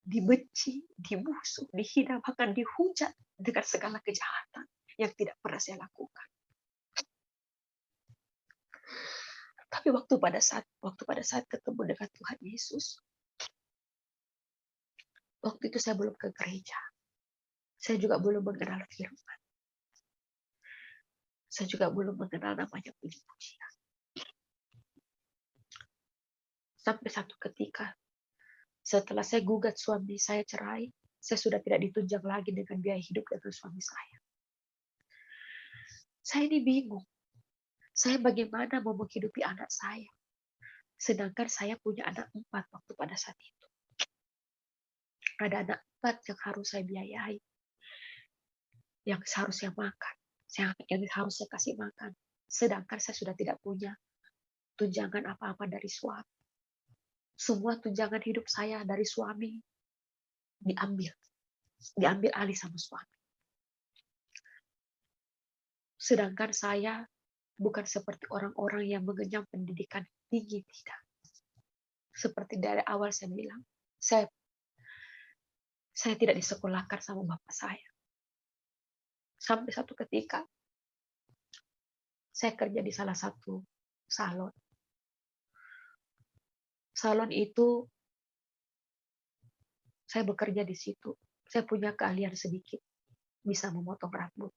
Dibenci, dimusuh, dihina, bahkan dihujat dengan segala kejahatan yang tidak pernah saya lakukan. Tapi waktu pada saat ketemu dengan Tuhan Yesus, waktu itu saya belum ke gereja. Saya juga belum mengenal firman. Saya juga belum mengenal namanya puji-pujian. Sampai satu ketika, setelah saya gugat suami saya cerai, saya sudah tidak ditunjang lagi dengan biaya hidup dengan suami saya. Saya ini bingung. Saya bagaimana mau menghidupi anak saya. Sedangkan saya punya anak 4 waktu pada saat itu. Ada anak 4 yang harus saya biayai. Yang seharusnya makan. Yang harus saya kasih makan. Sedangkan saya sudah tidak punya tunjangan apa-apa dari suami. Semua tunjangan hidup saya dari suami diambil alih sama suami. Sedangkan saya bukan seperti orang-orang yang mengenyam pendidikan tinggi, tidak. Seperti dari awal saya bilang, saya tidak disekolahkan sama bapak saya. Sampai satu ketika, saya kerja di salah satu salon. Salon itu, saya bekerja di situ. Saya punya keahlian sedikit, bisa memotong rambut.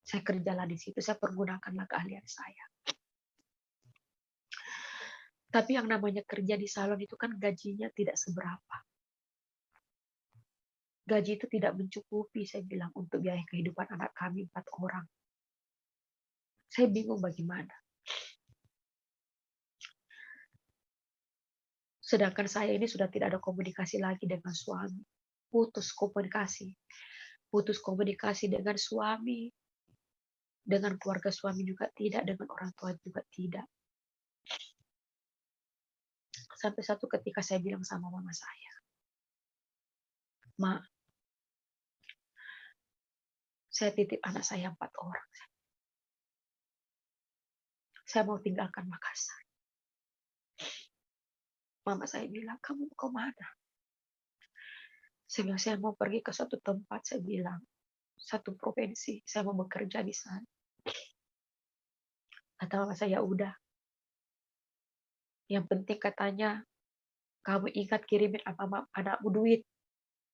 Saya kerjalah di situ, saya pergunakanlah keahlian saya. Tapi yang namanya kerja di salon itu kan gajinya tidak seberapa. Gaji itu tidak mencukupi, saya bilang, untuk biaya kehidupan anak kami 4 orang. Saya bingung bagaimana. Sedangkan saya ini sudah tidak ada komunikasi lagi dengan suami. Putus komunikasi. Putus komunikasi dengan suami. Dengan keluarga suami juga tidak. Dengan orang tua juga tidak. Sampai satu ketika saya bilang sama mama saya, Ma, saya titip anak saya 4 orang. Saya mau tinggalkan Makassar. Mama saya bilang, kamu mau kemana? Saya bilang, saya mau pergi ke suatu tempat. Saya bilang, satu provinsi. Saya mau bekerja di sana. Kata mama saya, udah. Yang penting katanya, kamu ingat kirimin anakmu duit.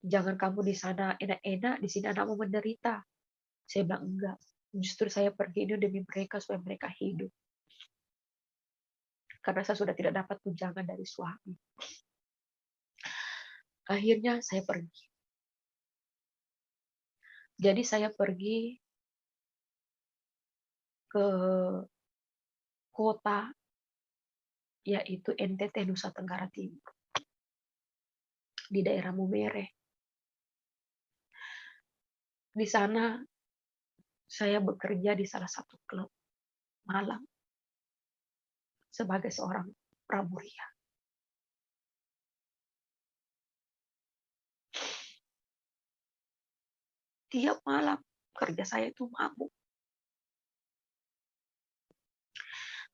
Jangan kamu di sana enak-enak, di sini anakmu menderita. Saya bilang, enggak. Justru saya pergi ini demi mereka, supaya mereka hidup. Karena saya sudah tidak dapat tunjangan dari suami. Akhirnya saya pergi. Jadi saya pergi ke kota, yaitu NTT, Nusa Tenggara Timur. Di daerah Mumere. Di sana saya bekerja di salah satu klub malam sebagai seorang pramuria. Tiap malam kerja saya itu mabuk.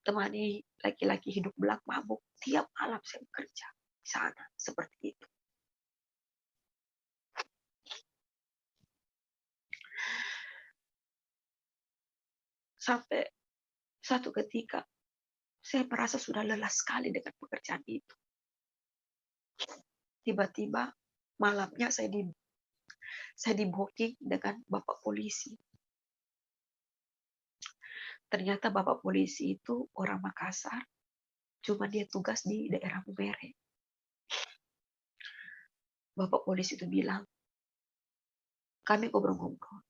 Temani laki-laki hidup belak mabuk. Tiap malam saya bekerja di sana seperti itu. Sampai satu ketika saya merasa sudah lelah sekali dengan pekerjaan itu. Tiba-tiba malamnya saya di-booking dengan bapak polisi. Ternyata bapak polisi itu orang Makassar, cuma dia tugas di daerah Mumere. Bapak polisi itu bilang, kami ngobrol-ngobrol.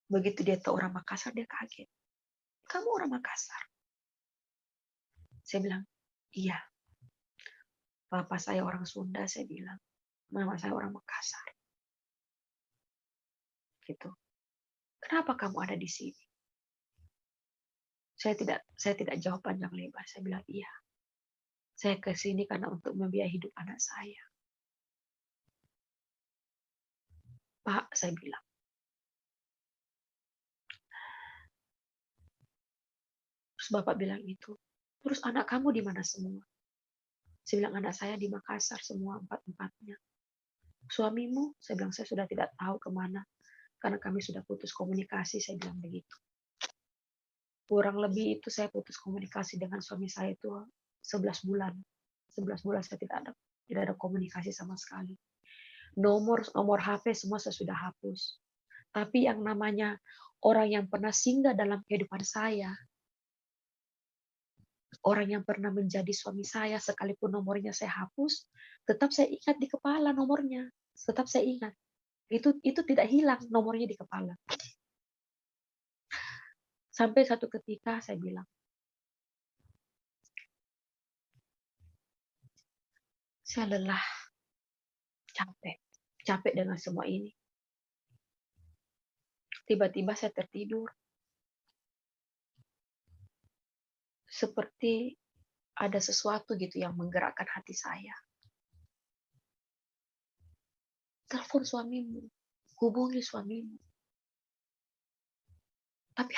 Begitu dia tahu orang Makassar, dia kaget. Kamu orang Makassar? Saya bilang, iya. Bapak saya orang Sunda, saya bilang. Mama saya orang Makassar. Gitu. Kenapa kamu ada di sini? Saya tidak jawab panjang lebar. Saya bilang, iya. Saya ke sini karena untuk membiayai hidup anak saya. Pak, saya bilang. Terus Bapak bilang itu. Terus anak kamu di mana semua? Saya bilang anak saya di Makassar semua, empat-empatnya. Suamimu? Saya bilang saya sudah tidak tahu kemana. Karena kami sudah putus komunikasi, saya bilang begitu. Kurang lebih itu saya putus komunikasi dengan suami saya itu 11 bulan. 11 bulan saya tidak ada komunikasi sama sekali. Nomor HP semua saya sudah hapus. Tapi yang namanya orang yang pernah singgah dalam kehidupan saya, orang yang pernah menjadi suami saya, sekalipun nomornya saya hapus, tetap saya ingat di kepala nomornya. Tetap saya ingat. Itu tidak hilang nomornya di kepala. Sampai satu ketika saya bilang, saya lelah, capek dengan semua ini. Tiba-tiba saya tertidur. Seperti ada sesuatu gitu yang menggerakkan hati saya. Telepon suamimu, hubungi suamimu. Tapi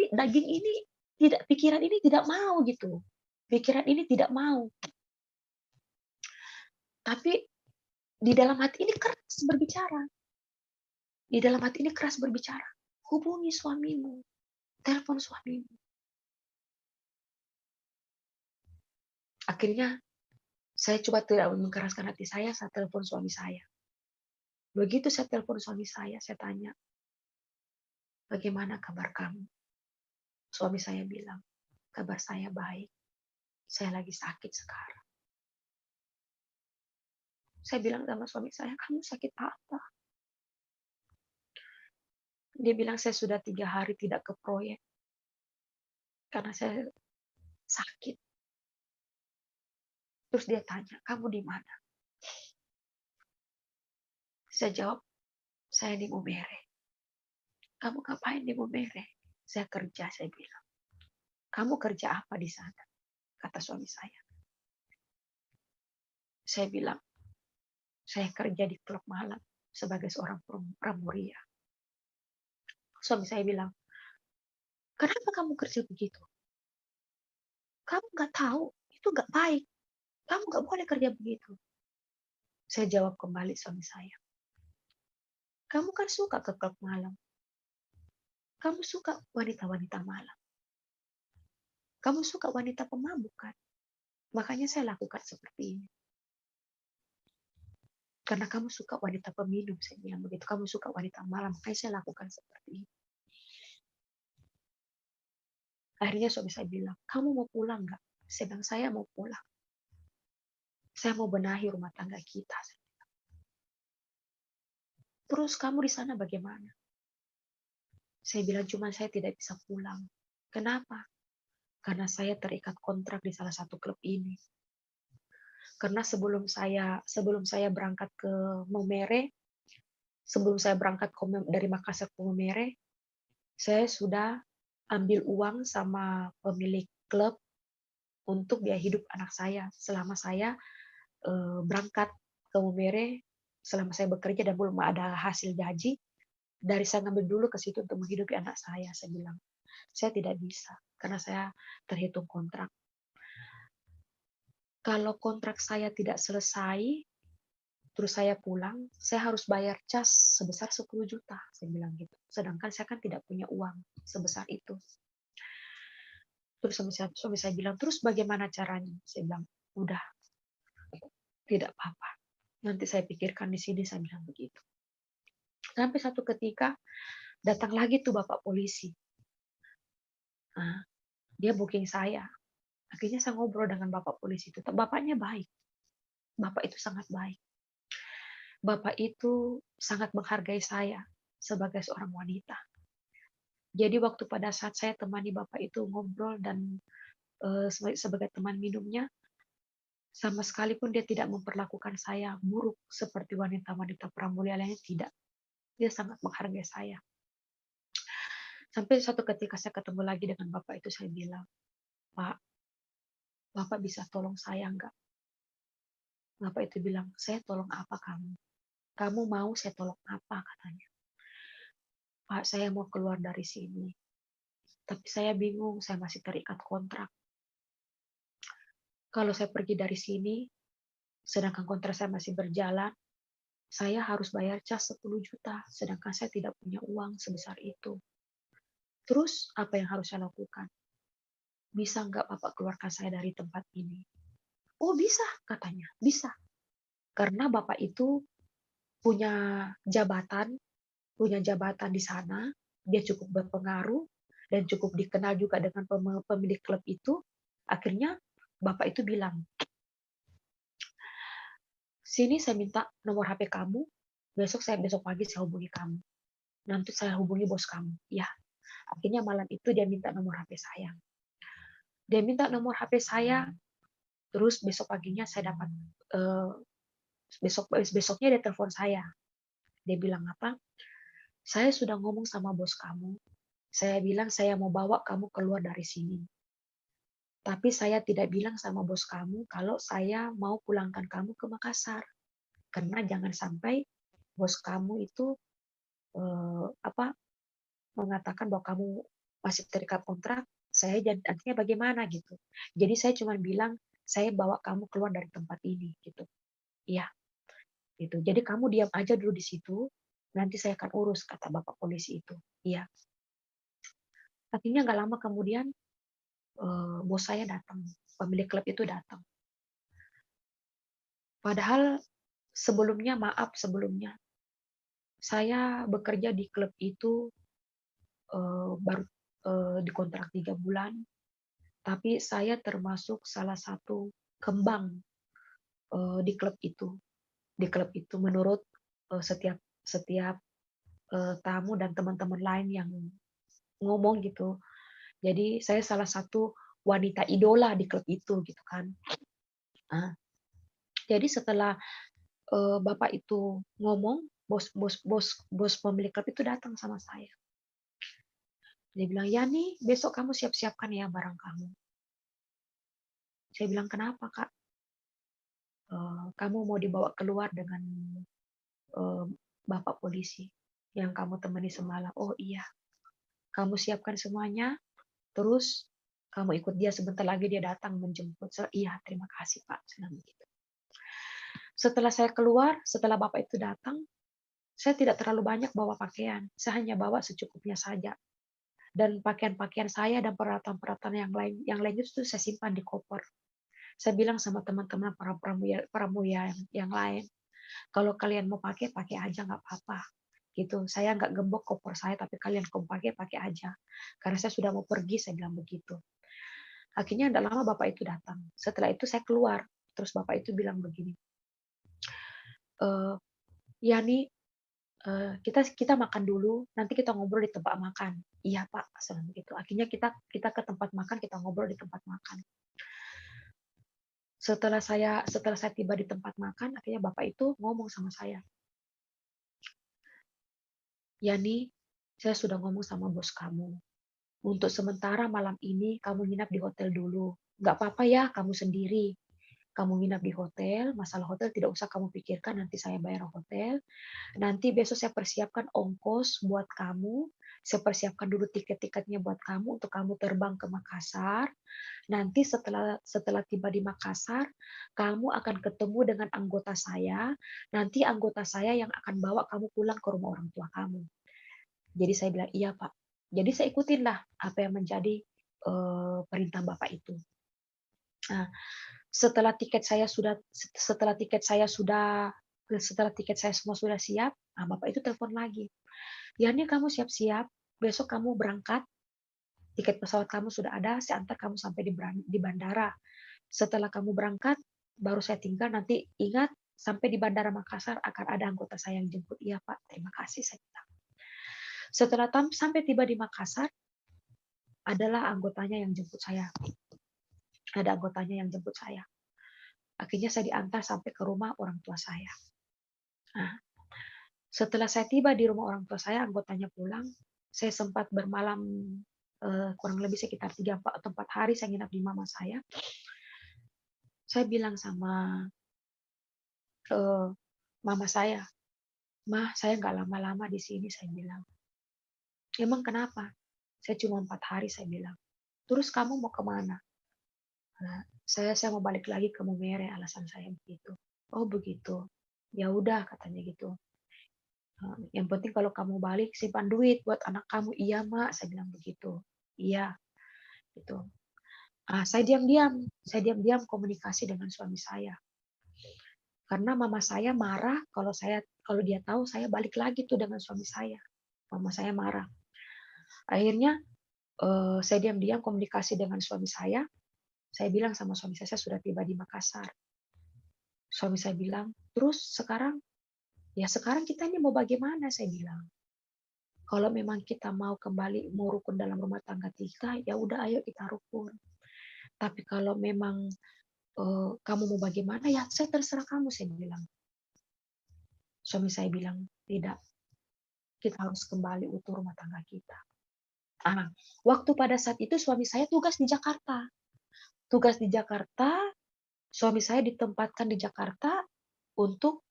daging ini pikiran ini tidak mau gitu. Pikiran ini tidak mau. Tapi di dalam hati ini keras berbicara. Di dalam hati ini keras berbicara. Hubungi suamimu. Telepon suamimu. Akhirnya saya coba tidak mengeraskan hati saya telepon suami saya. Begitu saya telepon suami saya tanya, bagaimana kabar kamu? Suami saya bilang, kabar saya baik. Saya lagi sakit sekarang. Saya bilang sama suami saya, kamu sakit apa? Dia bilang, saya sudah 3 hari tidak ke proyek. Karena saya sakit. Terus dia tanya, kamu di mana? Saya jawab, saya di Mumere. Kamu ngapain di Mumere? Saya kerja, saya bilang. Kamu kerja apa di sana? Kata suami saya. Saya bilang, saya kerja di klub malam sebagai seorang pramuria. Suami saya bilang, kenapa kamu kerja begitu? Kamu nggak tahu, itu nggak baik. Kamu nggak boleh kerja begitu. Saya jawab kembali suami saya. Kamu kan suka ke klub malam. Kamu suka wanita-wanita malam. Kamu suka wanita pemabuk kan? Makanya saya lakukan seperti ini. Karena kamu suka wanita peminum, saya bilang begitu. Kamu suka wanita malam, makanya saya lakukan seperti ini. Akhirnya suami saya bilang, kamu mau pulang nggak? Saya bilang, saya mau pulang. Saya mau benahi rumah tangga kita. Terus kamu di sana bagaimana? Saya bilang, cuma saya tidak bisa pulang. Kenapa? Karena saya terikat kontrak di salah satu klub ini. Karena sebelum saya berangkat ke Momere, sebelum saya berangkat dari Makassar ke Momere, saya sudah ambil uang sama pemilik klub untuk biaya hidup anak saya selama saya berangkat ke Momere, selama saya bekerja dan belum ada hasil gaji, dari saya ngambil dulu ke situ untuk menghidupi anak saya bilang. Saya tidak bisa, karena saya terhitung kontrak. Kalau kontrak saya tidak selesai, terus saya pulang, saya harus bayar cas sebesar 10 juta, saya bilang gitu. Sedangkan saya kan tidak punya uang sebesar itu. Terus suami saya bilang, terus bagaimana caranya? Saya bilang, udah, tidak apa-apa. Nanti saya pikirkan di sini, saya bilang begitu. Sampai satu ketika, datang lagi tuh Bapak polisi. Nah, dia booking saya. Akhirnya saya ngobrol dengan Bapak polisi itu. Bapaknya baik. Bapak itu sangat baik. Bapak itu sangat menghargai saya sebagai seorang wanita. Jadi waktu pada saat saya temani Bapak itu ngobrol dan sebagai teman minumnya, sama sekali pun dia tidak memperlakukan saya buruk seperti wanita-wanita pramulia lainnya, tidak. Dia sangat menghargai saya. Sampai suatu ketika saya ketemu lagi dengan Bapak itu, saya bilang, Pak, Bapak bisa tolong saya enggak? Bapak itu bilang, saya tolong apa kamu? Kamu mau saya tolong apa, katanya. Pak, saya mau keluar dari sini. Tapi saya bingung, saya masih terikat kontrak. Kalau saya pergi dari sini, sedangkan kontrak saya masih berjalan, saya harus bayar cas 10 juta, sedangkan saya tidak punya uang sebesar itu. Terus, apa yang harus saya lakukan? Bisa nggak Bapak keluarkan saya dari tempat ini? Oh bisa, katanya. Bisa. Karena Bapak itu punya jabatan, di sana, dia cukup berpengaruh, dan cukup dikenal juga dengan pemilik klub itu. Akhirnya Bapak itu bilang, sini saya minta nomor HP kamu, besok pagi saya hubungi kamu. Nanti saya hubungi bos kamu. Ya, akhirnya malam itu dia minta nomor HP saya. Dia minta nomor HP saya, terus besok paginya saya dapat, besoknya dia telepon saya. Dia bilang apa? Saya sudah ngomong sama bos kamu. Saya bilang saya mau bawa kamu keluar dari sini. Tapi saya tidak bilang sama bos kamu kalau saya mau pulangkan kamu ke Makassar. Karena jangan sampai bos kamu itu mengatakan bahwa kamu masih terikat kontrak, saya nantinya bagaimana gitu. Jadi saya cuma bilang saya bawa kamu keluar dari tempat ini gitu. Iya, gitu. Jadi kamu diam aja dulu di situ, nanti saya akan urus, kata Bapak polisi itu. Iya. Akhirnya nggak lama kemudian bos saya datang, pemilik klub itu datang. Padahal sebelumnya, saya bekerja di klub itu baru dikontrak 3 bulan, tapi saya termasuk salah satu kembang di klub itu. Di klub itu menurut setiap setiap tamu dan teman-teman lain yang ngomong gitu. Jadi saya salah satu wanita idola di klub itu gitu kan. Nah, jadi setelah Bapak itu ngomong, bos pemilik klub itu datang sama saya. Dia bilang, "Ya nih, besok kamu siap-siapkan ya barang kamu." Saya bilang, "Kenapa, Kak? Kamu mau dibawa keluar dengan Bapak polisi yang kamu temani semalam." "Oh iya, kamu siapkan semuanya, terus kamu ikut dia sebentar lagi dia datang menjemput." "Iya, terima kasih, Pak." Saya begitu. Setelah saya keluar, setelah Bapak itu datang, saya tidak terlalu banyak bawa pakaian. Saya hanya bawa secukupnya saja. Dan pakaian-pakaian saya dan peralatan-peralatan yang lainnya itu saya simpan di koper. Saya bilang sama teman-teman para pramuya yang lain, kalau kalian mau pakai aja nggak apa-apa. Gitu. Saya nggak gembok koper saya, tapi kalian mau pakai aja. Karena saya sudah mau pergi, saya bilang begitu. Akhirnya tidak lama Bapak itu datang. Setelah itu saya keluar, terus Bapak itu bilang begini, Yani, kita makan dulu, nanti kita ngobrol di tempat makan. Iya Pak, saya begitu. Akhirnya kita ke tempat makan, kita ngobrol di tempat makan. Setelah saya tiba di tempat makan, akhirnya Bapak itu ngomong sama saya, Yani, saya sudah ngomong sama bos kamu. Untuk sementara malam ini kamu nginap di hotel dulu. Nggak apa-apa ya, kamu sendiri. Kamu nginap di hotel, masalah hotel tidak usah kamu pikirkan, nanti saya bayar hotel. Nanti besok saya persiapkan ongkos buat kamu, saya persiapkan dulu tiket-tiketnya buat kamu untuk kamu terbang ke Makassar. Nanti setelah setelah tiba di Makassar, kamu akan ketemu dengan anggota saya. Nanti anggota saya yang akan bawa kamu pulang ke rumah orang tua kamu. Jadi saya bilang, "Iya, Pak." Jadi saya ikutinlah apa yang menjadi, perintah Bapak itu. Nah, setelah tiket saya semua sudah siap, nah Bapak itu telepon lagi, "Ya nih kamu siap-siap, besok kamu berangkat, tiket pesawat kamu sudah ada, saya antar kamu sampai di bandara. Setelah kamu berangkat, baru saya tinggal, nanti ingat sampai di Bandara Makassar akan ada anggota saya yang jemput." "Iya Pak, terima kasih," saya bilang. Setelah sampai tiba di Makassar, adalah anggotanya yang jemput saya. Ada anggotanya yang jemput saya. Akhirnya saya diantar sampai ke rumah orang tua saya. Nah, setelah saya tiba di rumah orang tua saya, anggotanya pulang, saya sempat bermalam kurang lebih sekitar 3 atau 4 hari saya nginap di mama saya. Saya bilang sama mama saya, "Mah, saya nggak lama-lama di sini," saya bilang. "Emang kenapa?" "Saya cuma 4 hari," saya bilang. "Terus kamu mau kemana?" Nah, saya mau balik lagi ke Momere, alasan saya begitu. "Oh begitu, ya udah," katanya gitu. "Yang penting kalau kamu balik simpan duit buat anak kamu." "Iya Mak," saya bilang begitu. "Iya," gitu. Saya diam-diam komunikasi dengan suami saya. Karena mama saya marah kalau dia tahu saya balik lagi tuh dengan suami saya. Mama saya marah. Akhirnya saya diam-diam komunikasi dengan suami saya. Saya bilang sama suami saya sudah tiba di Makassar. Suami saya bilang, "Terus sekarang?" "Ya sekarang kita ini mau bagaimana?" saya bilang. "Kalau memang kita mau kembali, mau rukun dalam rumah tangga kita, ya udah ayo kita rukun. Tapi kalau memang kamu mau bagaimana, ya saya terserah kamu," saya bilang. Suami saya bilang, "Tidak, kita harus kembali utuh rumah tangga kita." Waktu pada saat itu suami saya tugas di Jakarta. Tugas di Jakarta, suami saya ditempatkan di Jakarta untuk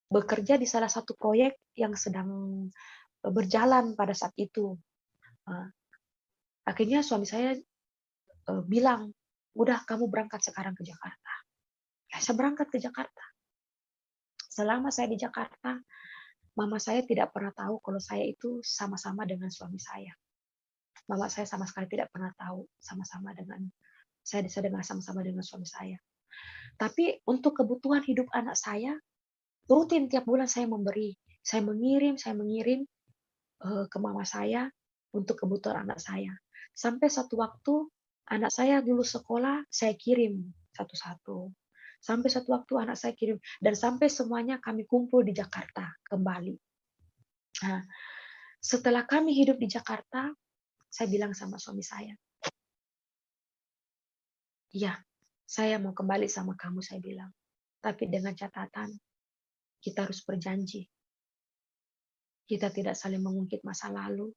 bekerja di salah satu proyek yang sedang berjalan pada saat itu. Eee, Akhirnya suami saya bilang, "Udah kamu berangkat sekarang ke Jakarta." Ya saya berangkat ke Jakarta. Selama saya di Jakarta, mama saya tidak pernah tahu kalau saya itu sama-sama dengan suami saya. Mama saya sama sekali tidak pernah tahu sama-sama dengan saya dengar sama-sama dengan suami saya. Tapi untuk kebutuhan hidup anak saya, rutin tiap bulan saya memberi. Saya mengirim ke mama saya untuk kebutuhan anak saya. Sampai satu waktu anak saya dulu sekolah, saya kirim satu-satu. Sampai satu waktu anak saya kirim dan sampai semuanya kami kumpul di Jakarta kembali. Nah, setelah kami hidup di Jakarta, saya bilang sama suami saya, "Iya, saya mau kembali sama kamu," saya bilang. "Tapi dengan catatan, kita harus berjanji. Kita tidak saling mengungkit masa lalu,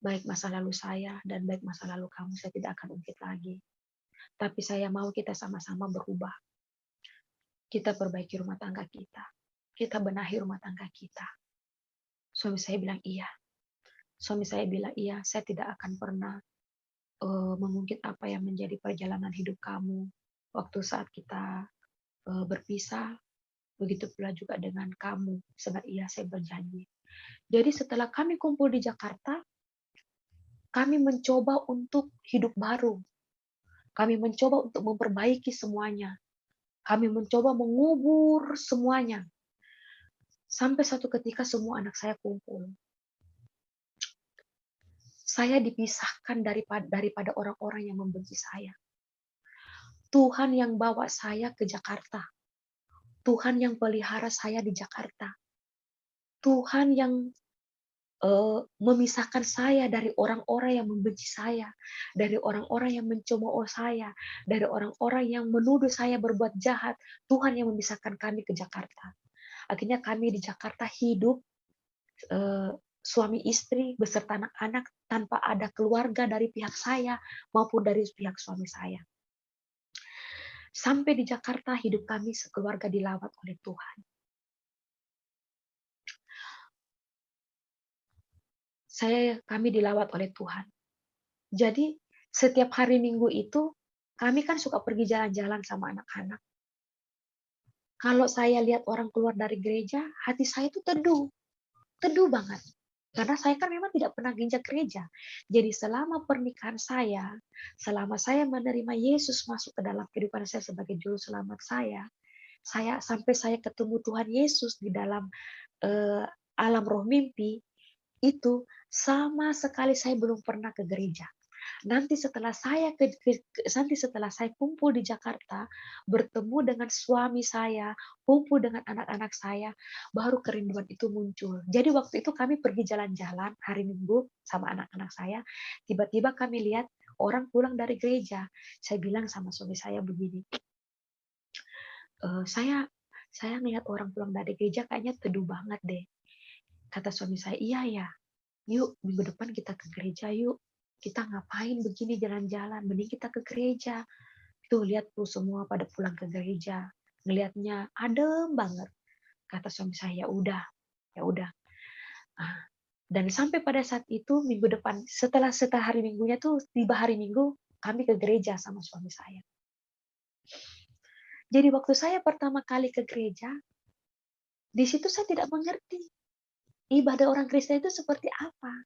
baik masa lalu saya dan baik masa lalu kamu, saya tidak akan ungkit lagi. Tapi saya mau kita sama-sama berubah. Kita perbaiki rumah tangga kita. Kita benahi rumah tangga kita." Suami saya bilang, "Iya." Suami saya bilang, "Iya, saya tidak akan pernah mengungkit apa yang menjadi perjalanan hidup kamu waktu saat kita berpisah. Begitu pula juga dengan kamu." Saya "Iya, saya berjanji." Jadi setelah kami kumpul di Jakarta, kami mencoba untuk hidup baru. Kami mencoba untuk memperbaiki semuanya. Kami mencoba mengubur semuanya. Sampai satu ketika semua anak saya kumpul. Saya dipisahkan daripada orang-orang yang membenci saya. Tuhan yang bawa saya ke Jakarta. Tuhan yang pelihara saya di Jakarta. Tuhan yang memisahkan saya dari orang-orang yang membenci saya, dari orang-orang yang mencemooh saya, dari orang-orang yang menuduh saya berbuat jahat. Tuhan yang memisahkan kami ke Jakarta. Akhirnya kami di Jakarta hidup suami istri beserta anak-anak tanpa ada keluarga dari pihak saya maupun dari pihak suami saya. Sampai di Jakarta hidup kami sekeluarga dilawat oleh Tuhan. Kami dilawat oleh Tuhan. Jadi setiap hari Minggu itu kami kan suka pergi jalan-jalan sama anak-anak. Kalau saya lihat orang keluar dari gereja, hati saya itu teduh. Teduh banget. Karena saya kan memang tidak pernah ginjak gereja. Jadi selama pernikahan saya, selama saya menerima Yesus masuk ke dalam kehidupan saya sebagai juru selamat sampai saya ketemu Tuhan Yesus di dalam alam roh mimpi, itu sama sekali saya belum pernah ke gereja. Nanti setelah saya kumpul di Jakarta, bertemu dengan suami saya, kumpul dengan anak-anak saya, baru kerinduan itu muncul. Jadi waktu itu kami pergi jalan-jalan hari Minggu sama anak-anak saya, tiba-tiba kami lihat orang pulang dari gereja. Saya bilang sama suami saya begini, saya melihat orang pulang dari gereja kayaknya teduh banget deh. Kata suami saya, iya ya, yuk minggu depan kita ke gereja yuk. Kita ngapain begini jalan-jalan, mending kita ke gereja. Tuh lihat tuh semua pada pulang ke gereja. Ngelihatnya adem banget. Kata suami saya, ya udah. Dan sampai pada saat itu minggu depan, setelah hari Minggunya tuh tiba hari Minggu, kami ke gereja sama suami saya. Jadi waktu saya pertama kali ke gereja, di situ saya tidak mengerti ibadah orang Kristen itu seperti apa.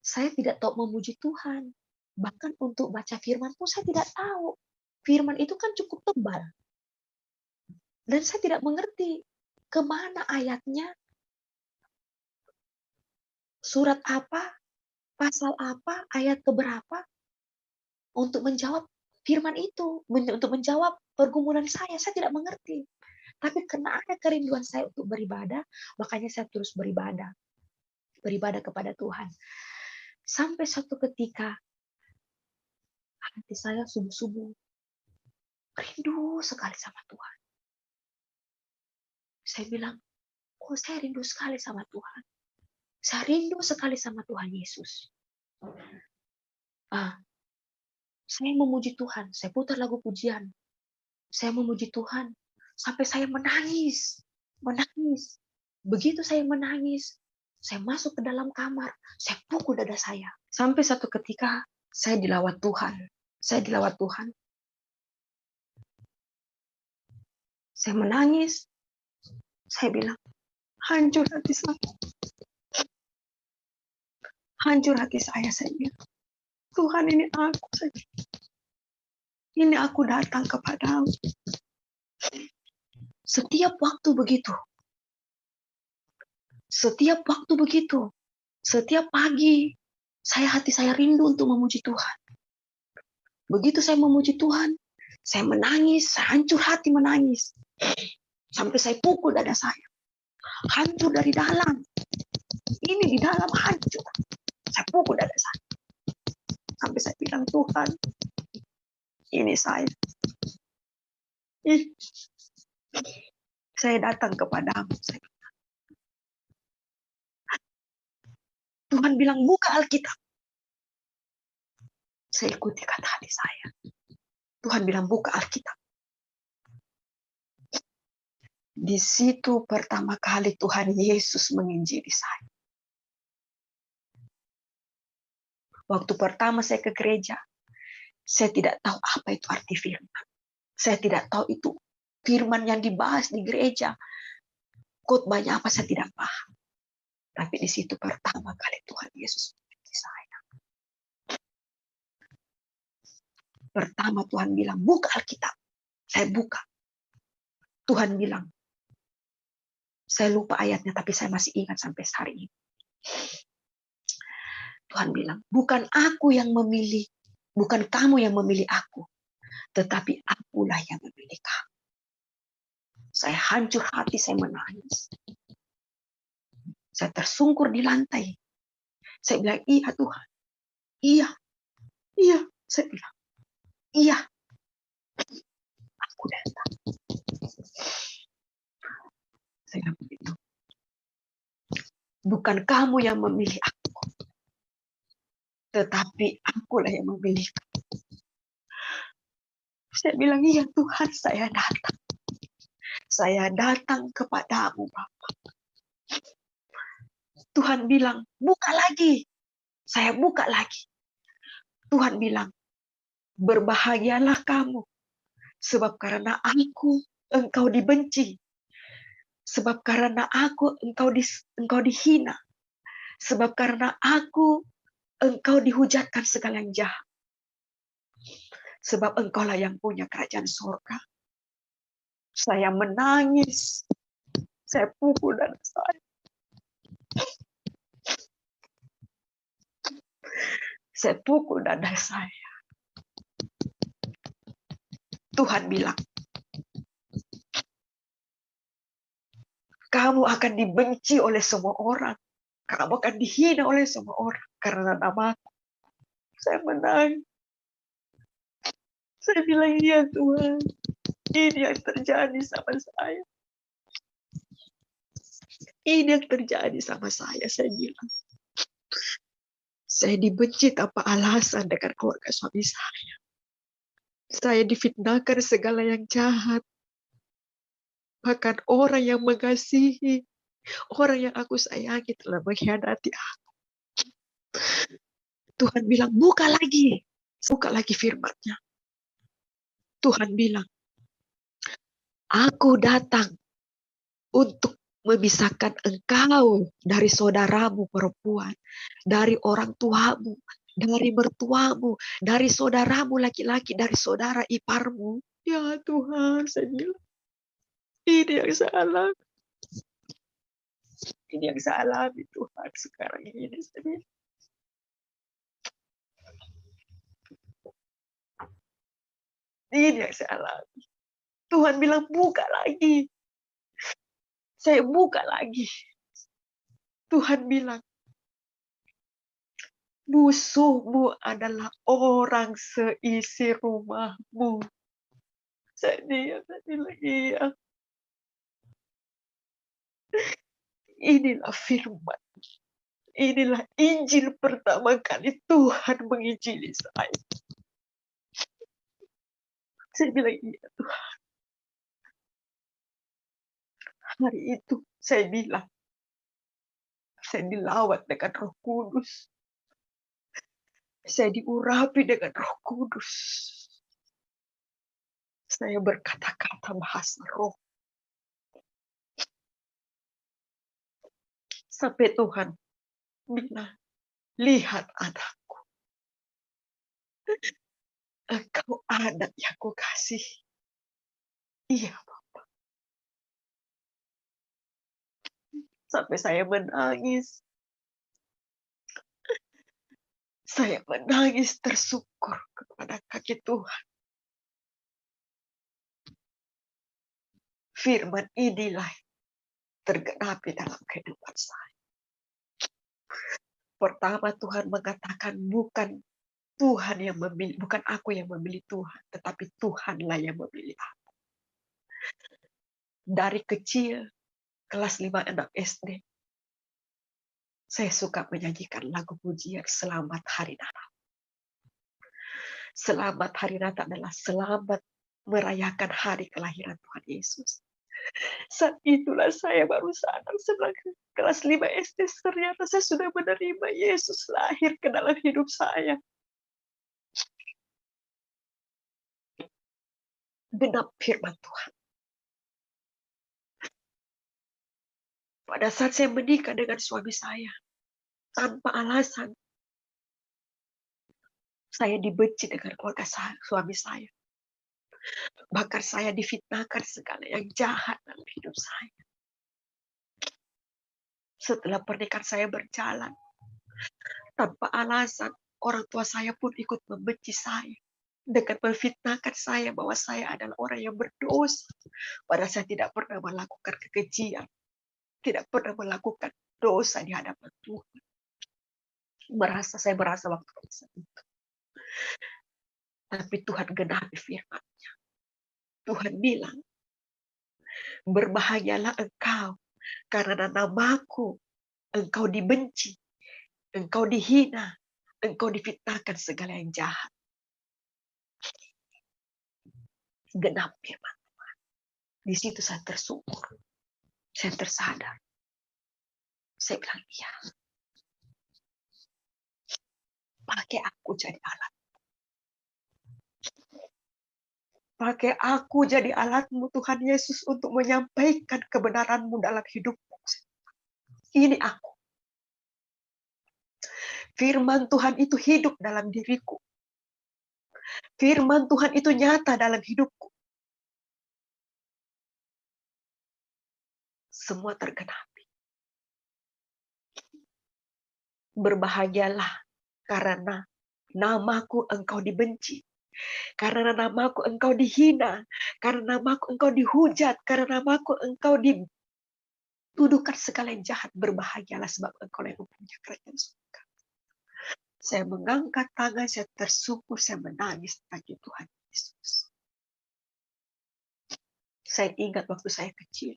Saya tidak tahu memuji Tuhan. Bahkan untuk baca firman pun saya tidak tahu. Firman itu kan cukup tebal. Dan saya tidak mengerti kemana ayatnya, surat apa, pasal apa, ayat keberapa untuk menjawab firman itu, untuk menjawab pergumulan saya tidak mengerti. Tapi karena ada kerinduan saya untuk beribadah, makanya saya terus beribadah kepada Tuhan. Sampai suatu ketika, hati saya subuh-subuh rindu sekali sama Tuhan. Saya bilang, saya rindu sekali sama Tuhan. Saya rindu sekali sama Tuhan Yesus. Saya memuji Tuhan. Saya putar lagu pujian. Saya memuji Tuhan. Sampai saya menangis. Menangis. Begitu saya menangis, saya masuk ke dalam kamar. Saya pukul dada saya. Sampai satu ketika, saya dilawat Tuhan. Saya menangis. Saya bilang, hancur hati saya. Hancur hati saya bilang. Tuhan, ini aku. Ini aku datang kepadamu. Setiap waktu begitu. Setiap pagi, hati saya rindu untuk memuji Tuhan. Begitu saya memuji Tuhan, saya menangis, saya hancur hati menangis. Sampai saya pukul dada saya. Hancur dari dalam. Ini di dalam hancur. Saya pukul dada saya. Sampai saya bilang, Tuhan, ini saya. Saya datang kepadamu. Tuhan bilang, buka Alkitab. Saya ikuti kata hati saya. Tuhan bilang, buka Alkitab. Di situ pertama kali Tuhan Yesus menginjili saya. Waktu pertama saya ke gereja, saya tidak tahu apa itu arti firman. Saya tidak tahu itu firman yang dibahas di gereja. Khotbahnya apa saya tidak paham. Tapi di situ pertama kali Tuhan Yesus menginjili saya. Pertama Tuhan bilang, buka Alkitab. Saya buka. Tuhan bilang, saya lupa ayatnya, tapi saya masih ingat sampai hari ini. Tuhan bilang, bukan aku yang memilih, bukan kamu yang memilih aku, tetapi akulah yang memilih kamu. Saya hancur hati, saya menangis. Saya tersungkur di lantai. Saya bilang, iya Tuhan. Iya. Saya bilang, iya. Aku datang. Saya bilang begitu. Bukan kamu yang memilih aku, tetapi akulah yang memilih kamu. Saya bilang, iya Tuhan, saya datang. Saya datang kepadamu, Bapak. Tuhan bilang, buka lagi. Saya buka lagi. Tuhan bilang, berbahagialah kamu. Sebab karena aku, engkau dibenci. Sebab karena aku, engkau dihina. Sebab karena aku, engkau dihujatkan segala yang jahat. Sebab engkaulah yang punya kerajaan surga. Saya menangis. Saya pukul dada saya. Saya pukul dada saya. Tuhan bilang, kamu akan dibenci oleh semua orang. Kamu akan dihina oleh semua orang. Karena namaku. Saya menangis. Saya bilang, iya Tuhan. Ini yang terjadi sama saya. Ini yang terjadi sama saya. Saya bilang. Saya dibenci tanpa alasan dengan keluarga suami saya. Saya difitnahkan segala yang jahat. Bahkan orang yang mengasihi, orang yang aku sayangi telah mengkhianati aku. Tuhan bilang, buka lagi. Buka lagi firman-Nya. Tuhan bilang, aku datang untuk memisahkan engkau dari saudaramu perempuan, dari orang tuamu, dari mertuamu, dari saudaramu laki-laki, dari saudara iparmu. Ya Tuhan, saya bilang, ini yang saya alami. Ini yang saya alami Tuhan sekarang ini. Saya bilang. Ini yang saya alami. Tuhan bilang, buka lagi. Saya buka lagi. Tuhan bilang, musuhmu adalah orang seisi rumahmu. Saya bilang, iya. Inilah firman. Inilah Injil pertama kali Tuhan menginjili saya. Saya bilang, iya Tuhan. Hari itu saya bilang, saya dilawat dengan Roh Kudus. Saya diurapi dengan Roh Kudus. Saya berkata-kata bahasa roh. Sampai Tuhan bilang, lihat anakku. Engkau anak yang ku kasih. Iya Bapak. Sampai saya menangis. Saya menangis tersyukur kepada kaki Tuhan. Firman inilah tergenapi dalam kehidupan saya. Pertama Tuhan mengatakan bukan Tuhan yang memilih, bukan aku yang memilih Tuhan, tetapi Tuhanlah yang memilih aku. Dari kecil, kelas 5-6 SD, saya suka menyanyikan lagu pujian Selamat Hari Natal. Selamat Hari Natal adalah selamat merayakan hari kelahiran Tuhan Yesus. Saat itulah saya baru sadar setelah kelas 5 SD, ternyata saya sudah menerima Yesus lahir ke dalam hidup saya. Genap firman Tuhan. Pada saat saya menikah dengan suami saya, tanpa alasan, saya dibenci dengan keluarga suami saya. Bahkan saya difitnahkan segala yang jahat dalam hidup saya. Setelah pernikahan saya berjalan, tanpa alasan, orang tua saya pun ikut membenci saya. Dengan memfitnahkan saya bahwa saya adalah orang yang berdosa. Padahal saya tidak pernah melakukan kekejian. Tidak pernah melakukan dosa di hadapan Tuhan. Saya merasa waktu itu. Tapi Tuhan genapi firman-Nya. Tuhan bilang, berbahagialah engkau karena namaku engkau dibenci, engkau dihina, engkau difitnahkan segala yang jahat. genap firman. Di situ saya tersyukur. Saya tersadar. Saya bilang, iya. Pakai aku jadi alat. Pakai aku jadi alatmu Tuhan Yesus untuk menyampaikan kebenaranmu dalam hidupku. Ini aku. Firman Tuhan itu hidup dalam diriku. Firman Tuhan itu nyata dalam hidupku. Semua tergenapi. Berbahagialah karena namaku engkau dibenci. Karena namaku engkau dihina. Karena namaku engkau dihujat. Karena namaku engkau dituduhkan segala yang jahat. Berbahagialah sebab engkau yang mempunyai kerajaan surga. Saya mengangkat tangan, saya tersyukur, saya menangis bagi Tuhan Yesus. Saya ingat waktu saya kecil.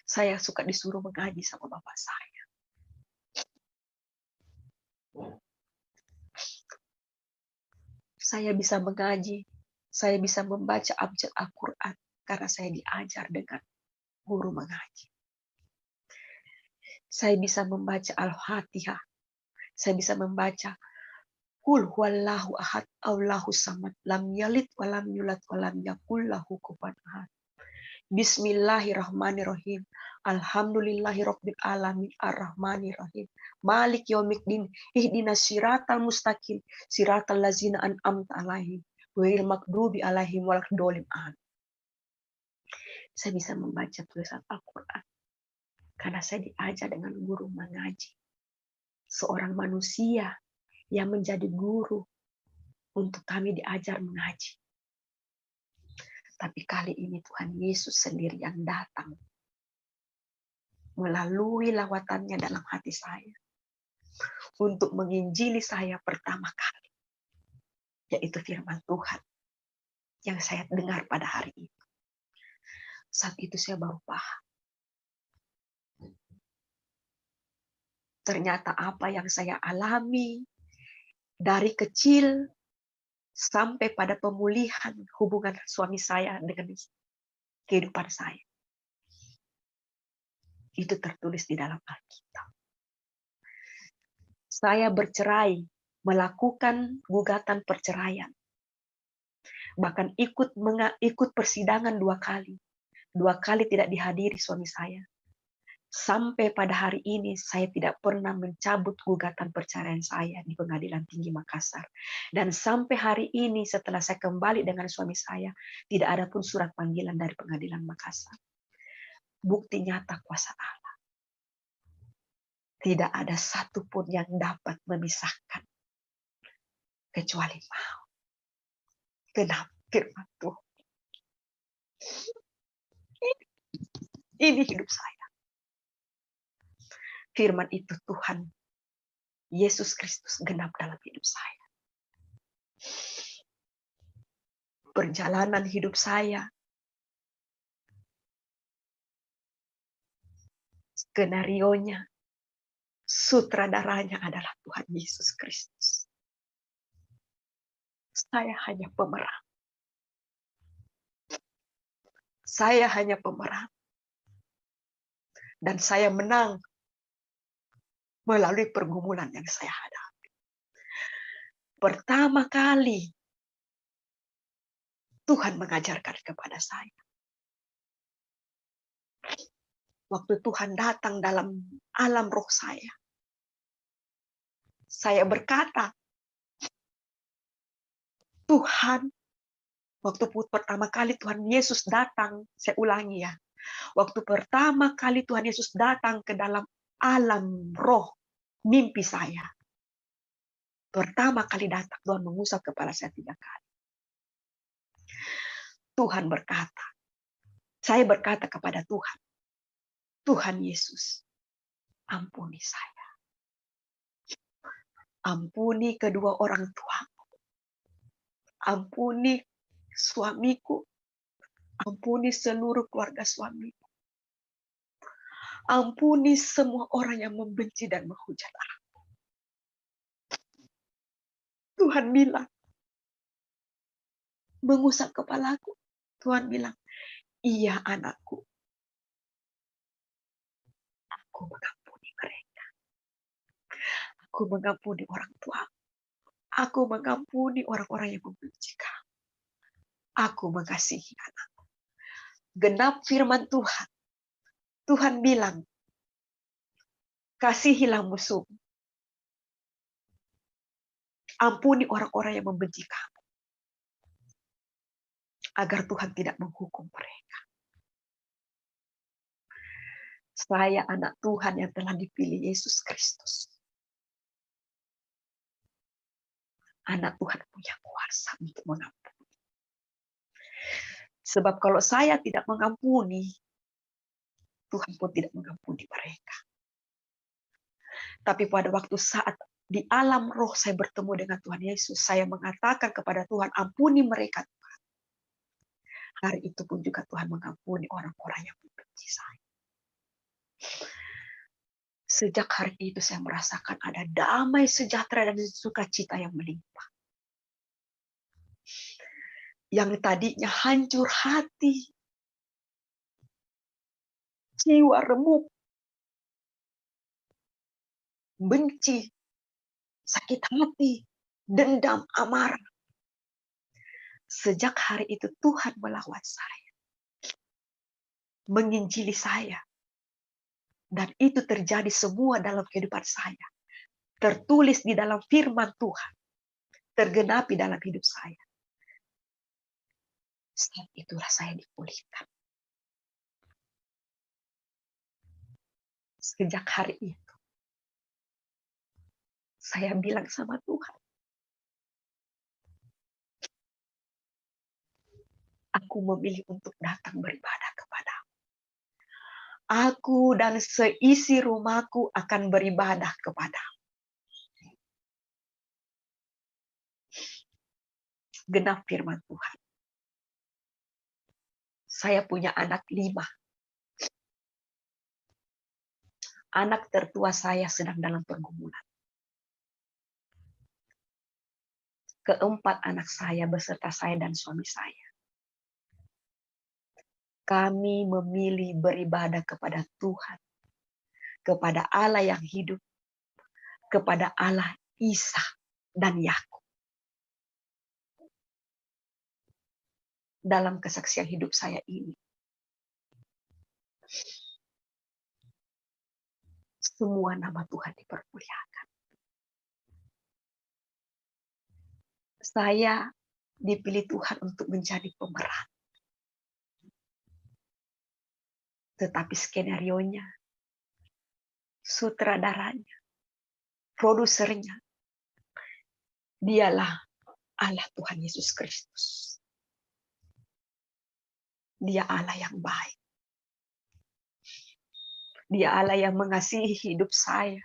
Saya suka disuruh mengaji sama bapak saya. Saya bisa mengaji, saya bisa membaca abjad Al-Quran karena saya diajar dengan guru mengaji. Saya bisa membaca Al-Fatihah, saya bisa membaca Qul huwallahu ahad, Allahu samad, lam yalid walam yulad walam yakul lahu kufuwan ahad. Bismillahirrahmanirrahim. Alhamdulillahirabbil alamin arrahmanirrahim. Malik yaumiddin. Ihdinas siratal mustaqim. Siratal ladzina an'amta 'alaihim ghairil maghdubi 'alaihim waladdallin. Saya bisa membaca tulisan Al-Qur'an karena saya diajar dengan guru mengaji. Seorang manusia yang menjadi guru untuk kami diajar mengaji. Tapi kali ini Tuhan Yesus sendiri yang datang melalui lawatannya dalam hati saya untuk menginjili saya pertama kali, yaitu firman Tuhan yang saya dengar pada hari itu. Saat itu saya baru paham. Ternyata apa yang saya alami dari kecil sampai pada pemulihan hubungan suami saya dengan kehidupan saya. Itu tertulis di dalam Alkitab. Saya bercerai, melakukan gugatan perceraian. Bahkan ikut persidangan 2 kali. 2 kali tidak dihadiri suami saya. Sampai pada hari ini saya tidak pernah mencabut gugatan perceraian saya di Pengadilan Tinggi Makassar. Dan sampai hari ini setelah saya kembali dengan suami saya, tidak ada pun surat panggilan dari Pengadilan Makassar. Bukti nyata kuasa Allah. Tidak ada satupun yang dapat memisahkan kecuali mau. Genap firman Tuhan. Ini hidup saya. Firman itu Tuhan Yesus Kristus genap dalam hidup saya. Perjalanan hidup saya, skenarionya, sutradaranya adalah Tuhan Yesus Kristus. Saya hanya pemeran. Saya hanya pemeran. Dan saya menang melalui pergumulan yang saya hadapi. Pertama kali Tuhan mengajarkan kepada saya. Waktu Tuhan datang dalam alam roh saya berkata, Tuhan, waktu pertama kali Tuhan Yesus datang, saya ulangi ya. Waktu pertama kali Tuhan Yesus datang ke dalam alam roh mimpi saya. Pertama kali datang, Tuhan mengusap kepala saya 3 kali. Tuhan berkata, saya berkata kepada Tuhan, Tuhan Yesus, ampuni saya. Ampuni kedua orang tuaku. Ampuni suamiku. Ampuni seluruh keluarga suamiku. Ampuni semua orang yang membenci dan menghujat aku. Tuhan bilang, mengusap kepalaku. Tuhan bilang, iya anakku, aku mengampuni mereka. Aku mengampuni orang tua. Aku mengampuni orang-orang yang membenci kamu. Aku mengasihi anakku. Genap firman Tuhan. Tuhan bilang, kasihilah musuh. Ampuni orang-orang yang membenci kamu. Agar Tuhan tidak menghukum mereka. Saya anak Tuhan yang telah dipilih Yesus Kristus. Anak Tuhan punya kuasa untuk mengampuni. Sebab kalau saya tidak mengampuni, Tuhan pun tidak mengampuni mereka. Tapi pada waktu saat di alam roh saya bertemu dengan Tuhan Yesus, saya mengatakan kepada Tuhan, ampuni mereka Tuhan. Hari itu pun juga Tuhan mengampuni orang-orang yang membenci saya. Sejak hari itu saya merasakan ada damai sejahtera dan sukacita yang melimpah. Yang tadinya hancur hati, jiwa remuk, benci, sakit hati, dendam, amarah. Sejak hari itu Tuhan melawat saya, menginjili saya. Dan itu terjadi semua dalam kehidupan saya. Tertulis di dalam firman Tuhan. Tergenapi dalam hidup saya. Saat itulah saya dipulihkan. Sejak hari itu, saya bilang sama Tuhan, aku memilih untuk datang beribadah kepadamu. Aku dan seisi rumahku akan beribadah kepadamu. Genap firman Tuhan. Saya punya anak 5. Anak tertua saya sedang dalam pergumulan. Keempat anak saya beserta saya dan suami saya. Kami memilih beribadah kepada Tuhan, kepada Allah yang hidup, kepada Allah Isa dan Yakub. Dalam kesaksian hidup saya ini, semua nama Tuhan dipermuliakan. Saya dipilih Tuhan untuk menjadi pemeran. Tetapi skenarionya, sutradaranya, produsernya, dialah Allah Tuhan Yesus Kristus. Dia Allah yang baik. Dia Allah yang mengasihi hidup saya.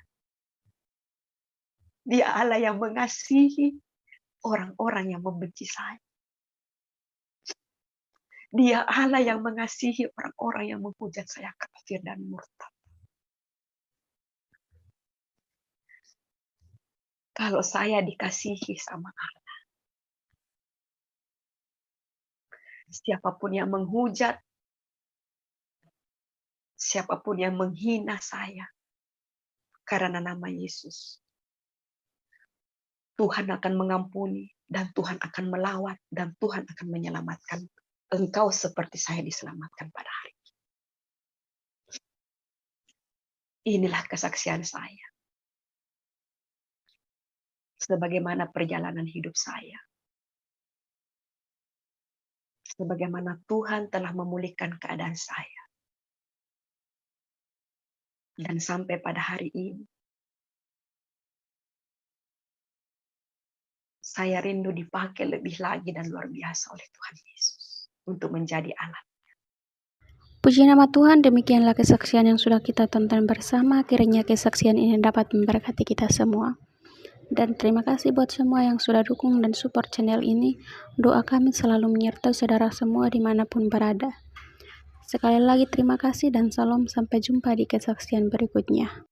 Dia Allah yang mengasihi orang-orang yang membenci saya. Dia Allah yang mengasihi orang-orang yang menghujat saya kafir dan murtad. Kalau saya dikasihi sama Allah, siapapun yang menghujat, siapapun yang menghina saya karena nama Yesus, Tuhan akan mengampuni dan Tuhan akan melawat dan Tuhan akan menyelamatkan engkau seperti saya diselamatkan pada hari ini. Inilah kesaksian saya. Sebagaimana perjalanan hidup saya. Sebagaimana Tuhan telah memulihkan keadaan saya. Dan sampai pada hari ini, saya rindu dipakai lebih lagi dan luar biasa oleh Tuhan Yesus untuk menjadi alat. Puji nama Tuhan, demikianlah kesaksian yang sudah kita tonton bersama. Kiranya kesaksian ini dapat memberkati kita semua. Dan terima kasih buat semua yang sudah dukung dan support channel ini. Doa kami selalu menyertai saudara semua dimanapun berada. Sekali lagi terima kasih dan salam, sampai jumpa di kesaksian berikutnya.